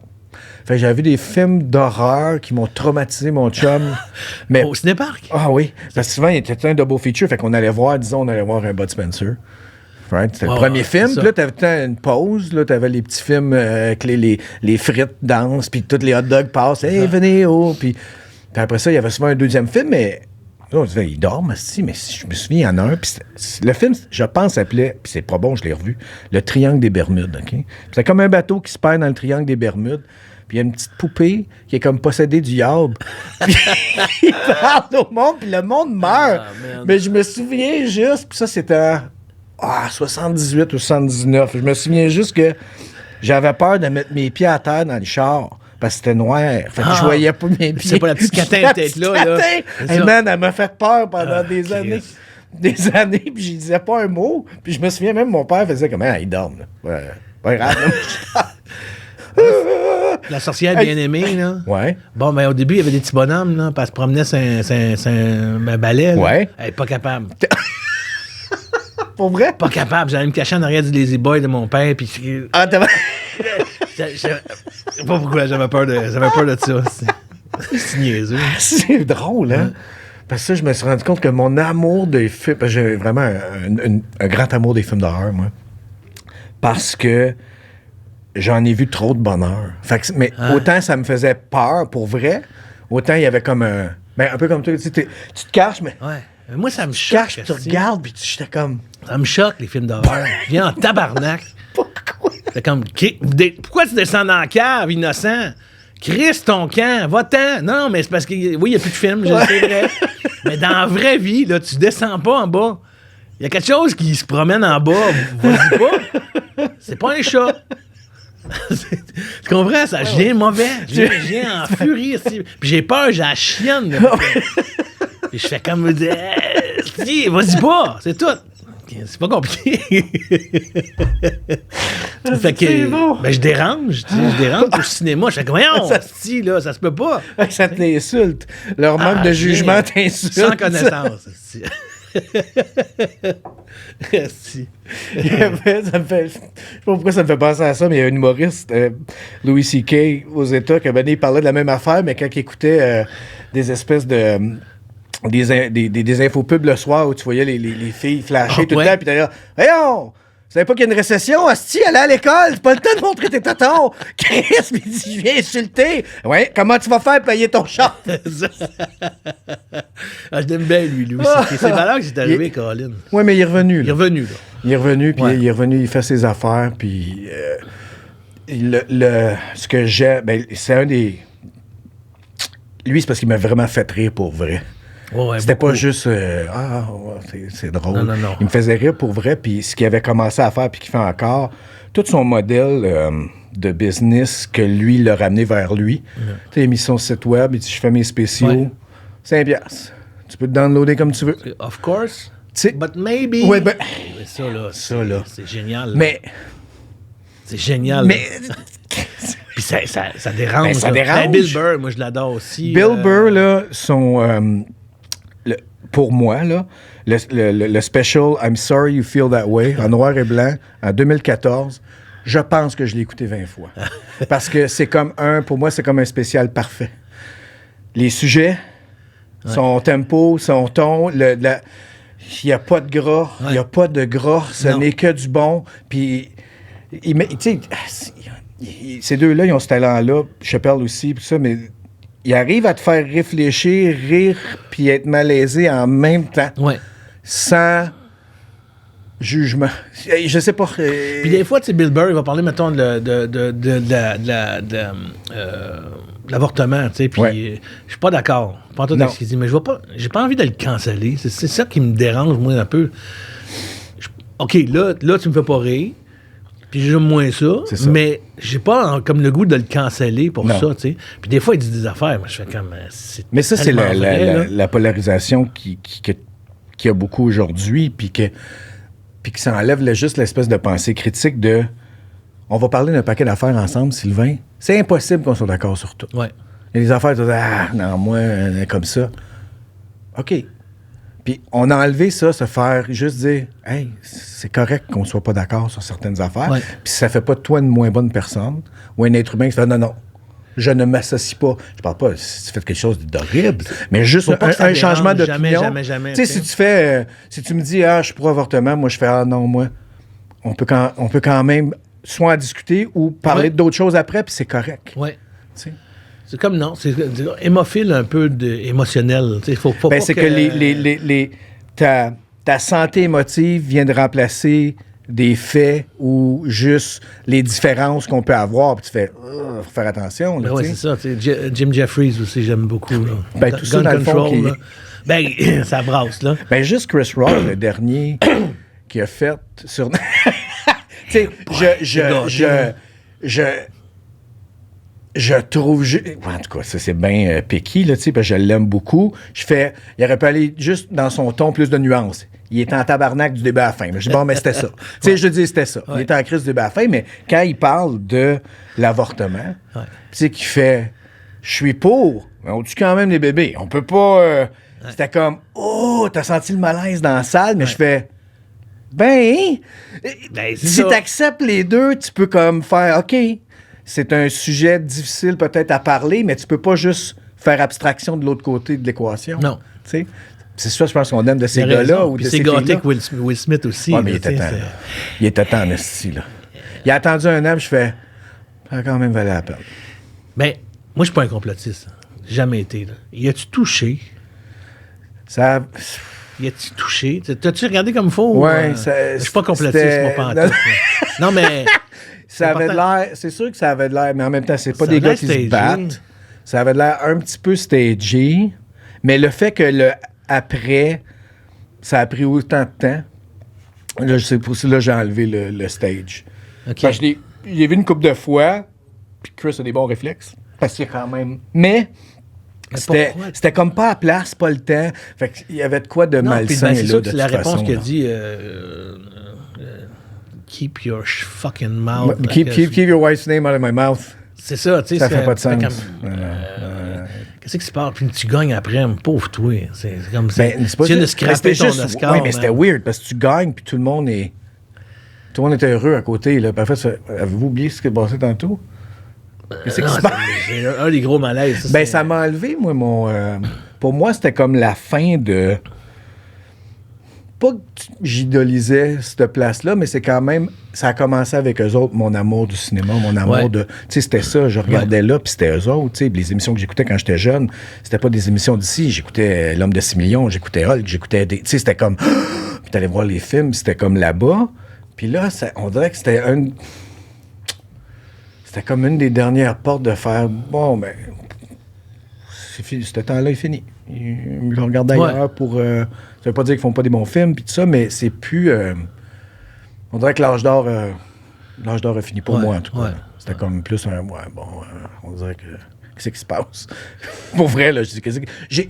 Fait que j'avais vu des films d'horreur qui m'ont traumatisé, mon chum. Mais, Au cinéparc? Ah oui. Parce que souvent, il était un double feature. Fait qu'on allait voir, disons, on allait voir un Bud Spencer. Right? C'était le premier film. Puis là, t'avais une pause. Là, t'avais les petits films avec les frites dansent, puis tous les hot dogs passent. Hey, venez, oh! Puis après ça, il y avait souvent un deuxième film, mais là, on disait, il dort, mais je me souviens, il y en a un. Puis le film, je pense, s'appelait, puis c'est pas bon, je l'ai revu, Le Triangle des Bermudes. OK? C'était comme un bateau qui se perd dans le Triangle des Bermudes. Puis il y a une petite poupée qui est comme possédée du diable. Puis il parle au monde, puis le monde meurt. Mais je me souviens juste, puis ça, c'était en 78 ou 79. Je me souviens juste que j'avais peur de mettre mes pieds à terre dans le char. Parce que c'était noir. Fait que je voyais pas mes pieds. C'est pas la petite catin peut-être là. Hey man, elle m'a fait peur pendant des années. Des années, puis je disais pas un mot. Puis je me souviens même, mon père faisait comme, il dort, là. Ouais, pas grave. La sorcière bien-aimée, là. Ouais. Bon, ben au début, il y avait des petits bonhommes, là, parce qu'elle se promenait un balai. Là. Ouais. Elle est pas capable. Pour vrai? Pas capable. J'allais me cacher en arrière du Lazy Boy de mon père, puis... Ah, t'as... Je sais pas pourquoi, j'avais peur de ça. C'est niaiseux. C'est drôle, hein? Parce que ça, je me suis rendu compte que mon amour des films... Parce que j'ai vraiment un grand amour des films d'horreur, moi. Parce que j'en ai vu trop de bonheur. Fait que, mais autant ça me faisait peur, pour vrai, autant il y avait comme un... Ben, un peu comme toi, tu te caches, mais... Ouais. Moi, ça me choque. Tu regardes, puis j'étais comme... Ça me choque, les films d'horreur. Je viens en tabarnak. Pourquoi? C'est comme... Pourquoi tu descends dans la cave, innocent? Chris, ton camp, va-t'en. Non, mais c'est parce que... Oui, il n'y a plus de films, je sais, vrai. Mais dans la vraie vie, là, tu descends pas en bas. Il y a quelque chose qui se promène en bas. Vas-y pas. C'est pas un chat. Tu comprends ça? Je viens mauvais. Je viens en furie. Puis j'ai peur, j'ai la chienne. Puis je fais comme me dire, si, vas-y pas, c'est tout. C'est pas compliqué. Fait que, bon. Ben, je dérange au cinéma. Je fais comme, voyons, là, ça se peut pas. Ça t'insulte. Leur manque de jugement t'insulte. Sans connaissance. Si. Ça me fait, je sais pas pourquoi ça me fait penser à ça, mais il y a un humoriste, Louis C.K. aux États, qui il parlait de la même affaire, mais quand il écoutait des espèces de... Des infopubs le soir où tu voyais les filles flasher tout le temps, puis t'as là, voyons, vous savez pas qu'il y a une récession, asti, allez à l'école, c'est pas le temps de montrer tes tatons. Chris, il dit, je viens insulter. Ouais, comment tu vas faire payer ton char? Je l'aime bien, lui aussi. C'est malin que c'est arrivé, Colin. Oui, mais il est revenu. Il est revenu, là. Il est revenu, puis il est revenu, il fait ses affaires, puis ce que j'ai, ben, c'est un des... Lui, c'est parce qu'il m'a vraiment fait rire pour vrai. Ouais, c'était pas juste c'est drôle. Non. Il me faisait rire pour vrai, puis ce qu'il avait commencé à faire, puis qu'il fait encore, tout son modèle de business que lui l'a ramené vers lui. Tu sais, il a mis son site web, il dit, je fais mes spéciaux, 5$. Tu peux te downloader comme tu veux. Of course. T'sais, but maybe. Ouais, ben, ça, là. C'est génial. Là. Mais. C'est génial. Mais. Puis ça dérange. Ben, ça dérange. Ben, Bill Burr, moi, je l'adore aussi. Bill Burr, là, pour moi, là, le special I'm Sorry You Feel That Way, en noir et blanc, en 2014, je pense que je l'ai écouté 20 fois. Parce que c'est comme pour moi, c'est comme un spécial parfait. Les sujets, son tempo, son ton, il n'y a pas de gras, il n'y a pas de gras, ce n'est que du bon. Puis, tu sais, ces deux-là, ils ont ce talent-là, Chappelle aussi, tout ça, mais il arrive à te faire réfléchir, rire, puis être malaisé en même temps. Ouais. Sans jugement. Je sais pas. Puis des fois, tu sais, Bill Burr, il va parler, mettons, de l'avortement, tu sais, puis je suis pas d'accord. Pas tout avec ce qu'il dit, mais j'ai pas envie de le canceller. C'est ça qui me dérange, moi, un peu. OK, là, tu me fais pas rire. Puis Puis j'aime moins ça, C'est ça. mais j'ai pas comme le goût de le canceller pour Non. ça, tu sais. Puis des fois, il dit des affaires, moi je fais comme... Mais ça, c'est tellement vrai, là. la polarisation qu'il y a beaucoup aujourd'hui, puis que ça enlève juste l'espèce de pensée critique de « on va parler d'un paquet d'affaires ensemble, Sylvain. » C'est impossible qu'on soit d'accord sur tout. Ouais. Il y a des affaires, tu dis « ah, non, moi, comme ça. » OK. Puis on a enlevé ça, se faire juste dire « hey, c'est correct qu'on soit pas d'accord sur certaines affaires. Ouais. Puis ça fait pas de toi une moins bonne personne ou un être humain qui fait « non, non. » Je ne m'associe pas. Je parle pas si tu fais quelque chose d'horrible, mais juste Faut pas que ça un changement dérange, d'opinion. jamais, Tu sais, si tu fais, si tu me dis, je suis pour avortement, moi, je fais, non, moi, on peut quand même soit en discuter ou parler d'autres choses après, puis c'est correct. Ouais. Tu sais. C'est comme non, c'est hémophile un peu émotionnel. Il faut pas C'est que ta santé émotive vient de remplacer des faits ou juste les différences qu'on peut avoir, puis tu fais, faut faire attention. Là, Oui, c'est ça. Jim Jeffries aussi, j'aime beaucoup. Là. Ben, tout ça, dans le fond, là. Ben, ça brasse, là. Ben, juste Chris Rock, le dernier, qui a fait sur... tu sais, je trouve... En tout cas, ça, c'est bien picky, là, tu sais, parce que je l'aime beaucoup. Il aurait pu aller juste dans son ton plus de nuances. Il était en tabarnak du début à la fin. Je dis, bon, mais c'était ça. Tu sais, je dis, c'était ça. Il était en crise du début à la fin, mais quand il parle de l'avortement, tu sais, qu'il fait, je suis pour, mais on tue quand même les bébés. On peut pas... C'était comme, oh, t'as senti le malaise dans la salle, mais je fais, si t'acceptes les deux, tu peux comme faire, OK, c'est un sujet difficile peut-être à parler, mais tu peux pas juste faire abstraction de l'autre côté de l'équation. Non. Tu sais? C'est ça, je pense qu'on aime de ces gars-là. Ou de c'est ces gâté filles-là. que Will Smith aussi. Ouais, mais il était temps, en esti, là. Il a attendu un an, puis je fais, ça a quand même valu la peine. Ben, moi, je suis pas un complotiste. Jamais été, là. Y a-tu touché? Ça... Y a-tu touché? T'as-tu regardé comme il faut? Ouais, je suis pas complotiste, moi, pas en tout. Non, mais... Ça avait de l'air... C'est sûr que ça avait de l'air, mais en même temps, c'est pas des gars qui se battent. Ça avait de l'air un petit peu stagé, mais le fait que après, ça a pris autant de temps, là, je sais pour ça, là, j'ai enlevé le stage. OK. Parce que je l'ai vu une couple de fois, puis Chris a des bons réflexes, parce qu'il y a quand même... Mais c'était comme pas à place, pas le temps. Fait qu'il y avait de quoi de malsain, c'est là, sûr de que c'est la toute réponse façon, qu'il a là. dit... keep your fucking mouth. Keep your wife's name out of my mouth. C'est ça, tu sais. Ça fait pas de sens. Qu'est-ce qui se passe? Puis tu gagnes après, pauvre toi. C'est comme ça. Ben, c'est pas tu viens de juste- scraper ton juste- Oscar. ouais, mais c'était weird parce que tu gagnes puis tout le monde est heureux à côté. Là. Parfois, avez-vous oublié ce qui est passé tantôt? Qu'est-ce qui se passe? C'est un des gros malaises. Ben, ça m'a enlevé, moi, pour moi, c'était comme la fin de... Pas que j'idolisais cette place-là, mais c'est quand même... Ça a commencé avec eux autres, mon amour du cinéma, mon amour de... Tu sais, c'était ça, je regardais là, puis c'était eux autres, tu sais. Les émissions que j'écoutais quand j'étais jeune, c'était pas des émissions d'ici. J'écoutais L'Homme de 6 millions, j'écoutais Hulk, j'écoutais des... Tu sais, c'était comme... Puis t'allais voir les films, c'était comme là-bas. Puis là, on dirait que c'était C'était comme une des dernières portes de faire... Bon, ben... C'est fini, ce temps-là est fini. Ils le regardent ailleurs pour... ça veut pas dire qu'ils font pas des bons films, puis tout ça, mais c'est plus... on dirait que l'âge d'or a fini pour moi, en tout cas. Ouais. C'était comme plus un... Ouais, bon, on dirait que... Qu'est-ce qui se passe? Pour vrai, là, je dis...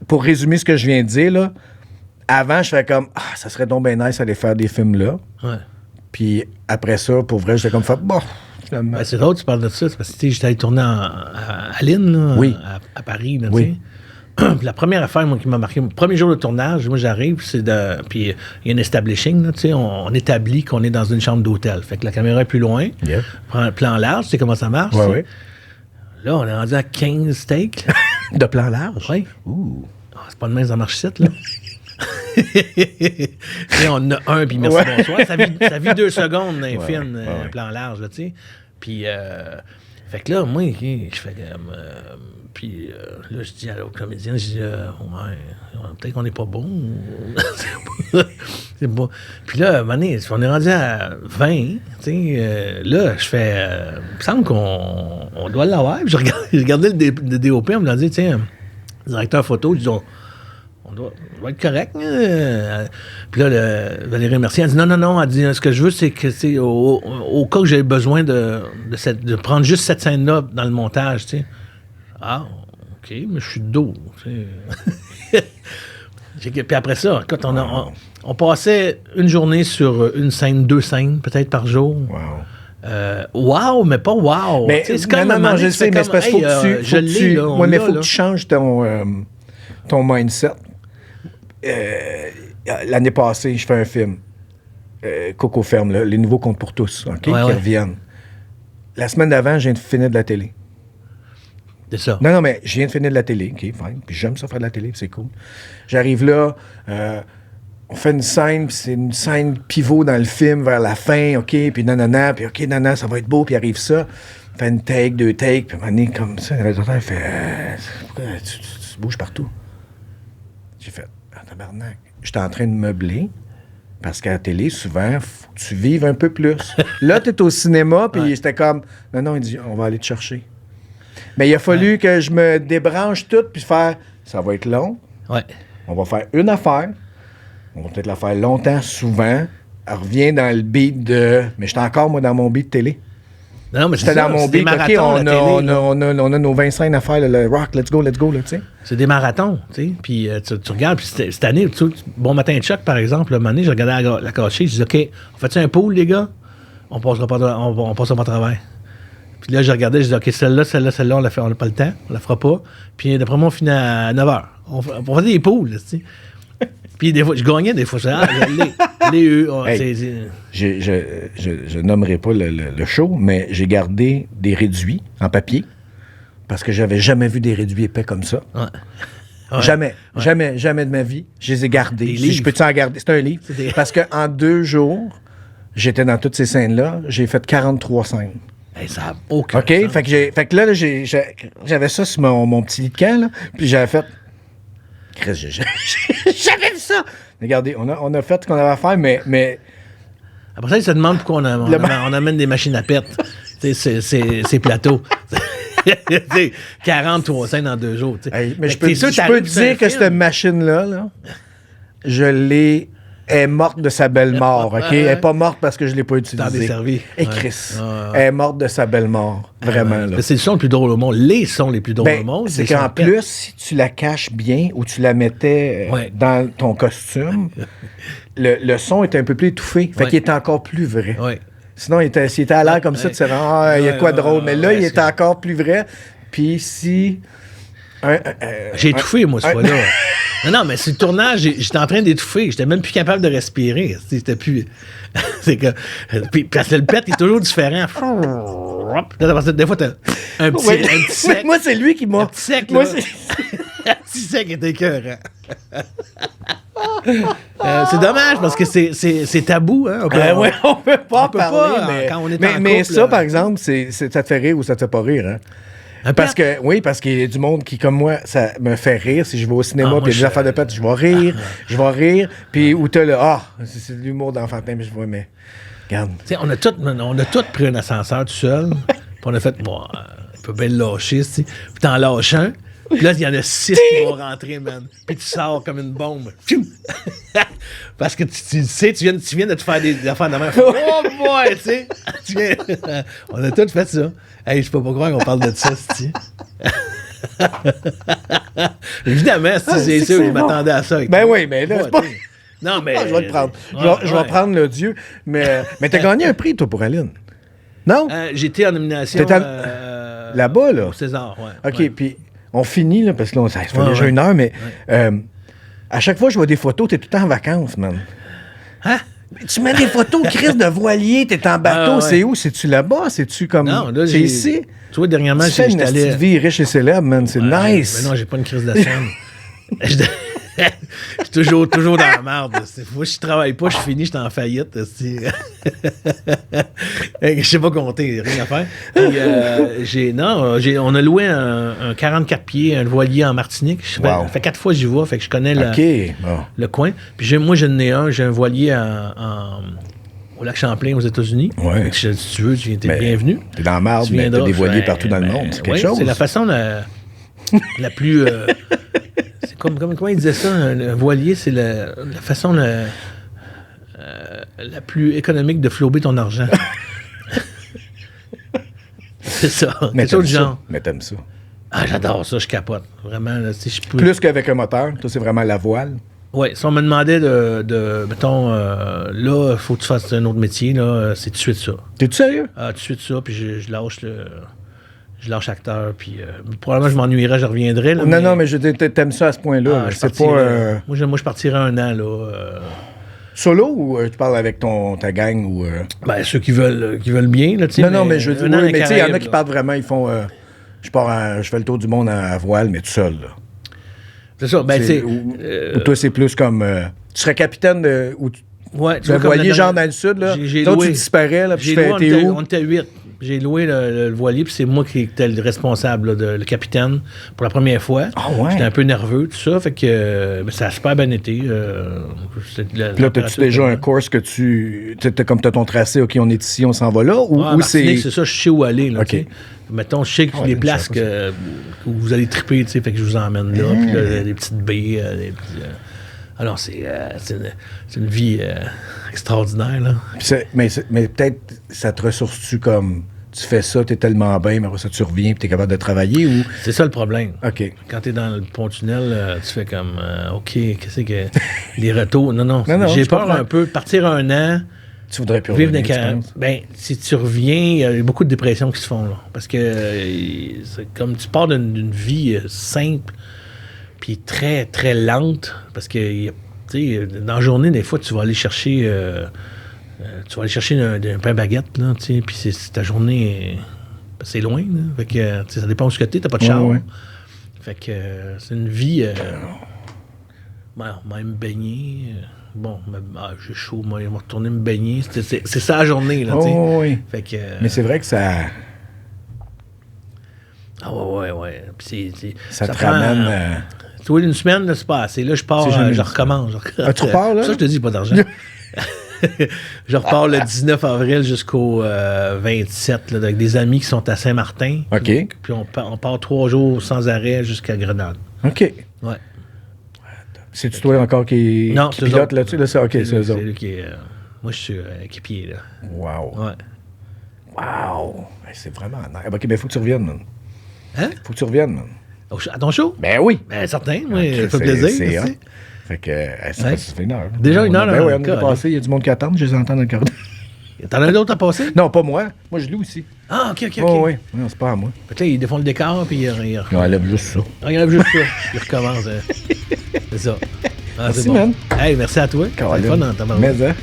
Pour résumer ce que je viens de dire, là, avant, je fais comme... ça serait donc bien nice d'aller faire des films là. Ouais. Puis après ça, pour vrai, j'étais comme... Bon, finalement... Ben, c'est drôle que tu parles de ça. C'est parce que tu sais, j'étais allé tourner à Lynn, là, Oui. à Paris. Là, Oui. tu sais. Puis la première affaire, moi, qui m'a marqué, le premier jour de tournage, moi, j'arrive, puis il y a un establishing, là, tu sais, on établit qu'on est dans une chambre d'hôtel. Fait que la caméra est plus loin, Yeah. prend un plan large, tu sais comment ça marche. Ouais, tu sais. ouais. Là, on est rendu à 15 steaks. De plan large? Oui. Ouh. C'est pas de même, ça marche site, là. Et on a un, puis merci, bonsoir. Ça vit 2 secondes dans un film, un plan large, là, tu sais. Puis, fait que là, moi, je fais comme... puis là, je dis à l'autre comédienne, je dis, peut-être qu'on n'est pas bon. C'est pas... Puis là, à un moment donné, on est rendu à 20, tu sais. Là, je fais... il me semble qu'on doit l'avoir. Puis je regardais le DOP, on me l'a dit, tiens, directeur photo, je dis, on doit être correct. Puis là, Valérie Mercier, elle dit non, elle dit, ce que je veux, c'est que, au cas que j'ai besoin de prendre juste cette scène-là dans le montage, tu sais. Ah, OK, mais je suis de dos, tu sais. Puis après ça, écoute, on passait une journée sur une scène, 2 scènes, peut-être par jour. Wow, mais pas wow. Mais c'est comme non, je sais, mais c'est parce qu'il faut que tu changes ton mindset. L'année passée, je fais un film. Coco Ferme, là, les nouveaux comptes pour tous, qui reviennent. La semaine d'avant, je viens de finir de la télé. C'est ça. Non, mais je viens de finir de la télé, OK, fine. Puis j'aime ça faire de la télé, c'est cool. J'arrive là, on fait une scène, puis c'est une scène pivot dans le film vers la fin, OK, puis nanana, puis OK, nanana, ça va être beau, puis arrive ça. On fait une take, 2 takes, puis à un moment donné, comme ça, le réalisateur, il fait pourquoi tu bouges partout? J'ai fait tabarnak. J'étais en train de meubler, parce qu'à la télé, souvent, faut que tu vives un peu plus. Là, t'es au cinéma, puis c'était comme, non, il dit, on va aller te chercher. Mais il a fallu que je me débranche tout, puis faire, ça va être long. Ouais. On va faire une affaire. On va peut-être la faire longtemps, souvent. Elle revient dans le beat de... Mais j'étais encore, moi, dans mon beat télé. Non, mais j'étais dans mon beat. OK, on a nos 20 scènes à faire, le rock, let's go, là, tu sais. C'est des marathons, tu sais. Puis tu regardes, puis cette année, Bon Matin de Choc, par exemple, le année, je regardais la cachée, je dis, OK, on fait-tu un pool, les gars? On passera pas à travers. Puis là, je regardais, je dis, OK, celle-là, on n'a pas le temps, on la fera pas. Puis d'après moi, on finit à 9h. On faisait des poules, tu sais. Puis des fois, je gagnais, des fois, je l'ai eu. Je nommerai pas le show, mais j'ai gardé des réduits en papier parce que j'avais jamais vu des réduits épais comme ça. Ouais. Jamais de ma vie. Je les ai gardés. Si je peux-tu en garder? C'est un livre. Parce qu'en 2 jours, j'étais dans toutes ces scènes-là. J'ai fait 43 scènes. Hey, ça n'a aucun OK? sens. Fait que là, j'avais ça sur mon petit lit de camp, là, puis j'avais fait... J'avais vu ça! Regardez, on a fait ce qu'on avait à faire, mais... Après ça, ils se demandent pourquoi on amène des machines à pète. C'est plateau. 43 scènes en 2 jours. Hey, mais je peux te dire que cette machine-là, je l'ai... Elle est morte de sa belle mort, OK? Elle n'est pas morte parce que je ne l'ai pas utilisée. Et Chris, elle est morte de sa belle mort. Vraiment, là. C'est le son le plus drôle au monde. Les sons les plus drôles au monde. C'est qu'en plus, si tu la caches bien ou tu la mettais dans ton costume, le son était un peu plus étouffé. Fait qu'il était encore plus vrai. Sinon, s'il était à l'air comme ça, tu sais, il y a quoi de drôle? Mais là, il était encore plus vrai. Puis si... J'ai étouffé, moi, ce fois-là. Non, mais sur le tournage, j'étais en train d'étouffer. J'étais même plus capable de respirer. C'était plus... C'est que... Puis, parce que le pet est toujours différent. Des fois, t'as un petit sec. Moi, c'est lui qui m'a... Un petit sec, là. Un petit sec était écœurant. C'est dommage, parce que c'est tabou. Hein? On peut pas parler. Quand on est en couple, mais ça, par exemple, ça te fait rire ou ça te fait pas rire, hein? Parce qu'il y a du monde qui, comme moi, ça me fait rire. Si je vais au cinéma, puis il y a des affaires de pète, je vais rire. Puis où t'as le c'est de l'humour d'enfantin, mais je vois, mais regarde. Tu sais, on a tous pris un ascenseur tout seul. Puis on a fait, on peut bien le lâcher, tu sais. Puis t'en lâches un. Puis là, il y en a 6 qui vont rentrer, man. Puis tu sors comme une bombe. Parce que tu sais, tu viens de te faire des affaires de même. Oh boy, tu sais. On a tous fait ça. Hey, je peux pas croire qu'on parle de ça, c'ti. Évidemment, c'est sûr, je m'attendais à ça. Oui, mais là, c'est pas... Non, mais... je vais le prendre. Je vais prendre le Dieu. Mais t'as gagné un prix, toi, pour Aline. Non? J'étais en nomination... Là-bas, là? Au César, ouais. OK, puis on finit, là, parce que là, ça fait déjà 1 heure, mais à chaque fois que je vois des photos, t'es tout le temps en vacances, man. Hein? Tu mets des photos, Chris, de voilier, t'es en bateau, c'est où? C'est-tu là-bas? C'est-tu comme... Non, là, c'est ici? Tu vois, dernièrement, j'étais allé... C'est une vie riche et célèbre, man, c'est nice. Mais non, j'ai pas une crise de scène. Je suis toujours dans la merde. Moi, je travaille pas, je finis, je suis en faillite. Je sais pas compter, rien à faire. Puis, on a loué un 44 pieds, un voilier en Martinique. Ça fait 4 fois que j'y vais, fait que je connais le coin. Puis moi, j'ai un voilier au lac Champlain, aux États-Unis. Ouais. Si tu veux, tu es bienvenu. T'es dans la merde, mais t'as des voiliers partout dans le monde. C'est quelque chose. C'est la façon la plus... comment il disait ça? Un voilier, c'est la façon la plus économique de flouber ton argent. C'est ça. Mais C'est ça le t'aimes ça. genre. Mais t'aimes ça. Ah, j'adore ça, je capote. Vraiment, là, si je peux. Plus qu'avec un moteur, toi, c'est vraiment la voile. Oui, si on me demandait mettons, là, il faut que tu fasses un autre métier, là, c'est tout de suite ça. T'es-tu sérieux? Ah, tout de suite ça, puis je lâche acteur, puis probablement je m'ennuierais, je reviendrais. Là, Non, mais je dis, t'aimes ça à ce point-là. je c'est partirais, pas... moi, je partirais un an, là. Solo ou tu parles avec ta gang ou... Ben, ceux qui veulent bien, là, tu sais. Non, mais je veux un dire, an oui, dans mais tu sais, il y en a Caraïbes, qui là. partent vraiment, ils font... je fais le tour du monde à voile, mais tout seul, là. C'est ça, ben, C'est- tu ou sais. toi, c'est plus comme... tu serais capitaine de... Ouais, Tu vas voilier genre dans le sud, là. J'ai Toi, loué. tu disparais, là, puis J'ai tu fais... loué, T'es où? on était 8. J'ai loué le voilier, puis c'est moi qui étais le responsable, là, le capitaine, pour la première fois. Ah ouais? J'étais un peu nerveux, tout ça, fait que ben, ça a super bien été. Puis là, t'as-tu déjà un course que tu... Comme t'as ton tracé, OK, on est ici, on s'en va là, ou Martinique, c'est... c'est ça, je sais où aller, là, OK. tu sais. Mettons, je sais que Ah, les je places savais où vous allez triper, tu sais, fait que je vous emmène là, puis là, des petites baies, des petits... Alors, c'est une vie extraordinaire, là. Mais peut-être, ça te ressource-tu comme... Tu fais ça, t'es tellement bien, mais après ça, tu reviens, puis t'es capable de travailler, ou... C'est ça le problème. OK. Quand t'es dans le pont-tunnel, tu fais comme, OK, qu'est-ce que... Les retours, non. Non, J'ai je peur comprends. un peu, partir un an, Tu voudrais plus vivre dans revenir, tu Caraïbes. penses? Ben, si tu reviens, il y a beaucoup de dépressions qui se font, là. Parce que c'est comme tu pars d'une vie simple, puis très, très lente, parce que, tu sais, dans la journée, des fois, tu vas aller chercher... un pain baguette, là, tu sais, puis ta journée, c'est loin, là. Fait que, tu sais, ça dépend où tu es, t'as pas de char. Ouais. Fait que c'est une vie... même baigner... j'ai chaud, moi, je vais retourner me baigner. C'est ça la journée, là, tu sais. Oh, oui. Fait que... Mais c'est vrai que ça... Ah ouais. Puis Ça te prend, ramène... Tu vois, une semaine, là, c'est pas assez. Là, je pars, C'est jamais je dit recommence. Ah, tu repars, là? Ça, je te dis, pas d'argent. Je repars le 19 avril jusqu'au 27, là, avec des amis qui sont à Saint-Martin. OK. Puis on part 3 jours sans arrêt jusqu'à Grenade. OK. Ouais. C'est-tu toi encore qui C'est eux pilote autres. là-dessus? Là, c'est OK, c'est eux C'est autres. lui qui est... moi, je suis équipier, là. Wow. Ouais. Wow. Ben, c'est vraiment nice. OK, ben, faut que tu reviennes, man. Hein? Faut que tu reviennes, man. À ton show? Ben oui. Ben, certain. Moi, Ok, ça fait c'est plaisir. C'est tu hot. sais. Fait que, ça Ouais. fait une heure. Déjà une heure, Ben là, oui, on est God. passé. Il y a du monde qui attend. Je les entends dans le corridor. T'en as d'autres à passer? Non, pas moi. Moi, je loue aussi. Ah, OK. Oh, oui. Non, c'est pas à moi. Fait que là, ils défont le décor, puis ils Non, elle aime juste ça. regarde juste ça. Ils recommencent. C'est ça. Ah, Merci, c'est bon. man. Hey, merci à toi. C'est le fun, hein, Mais, hein?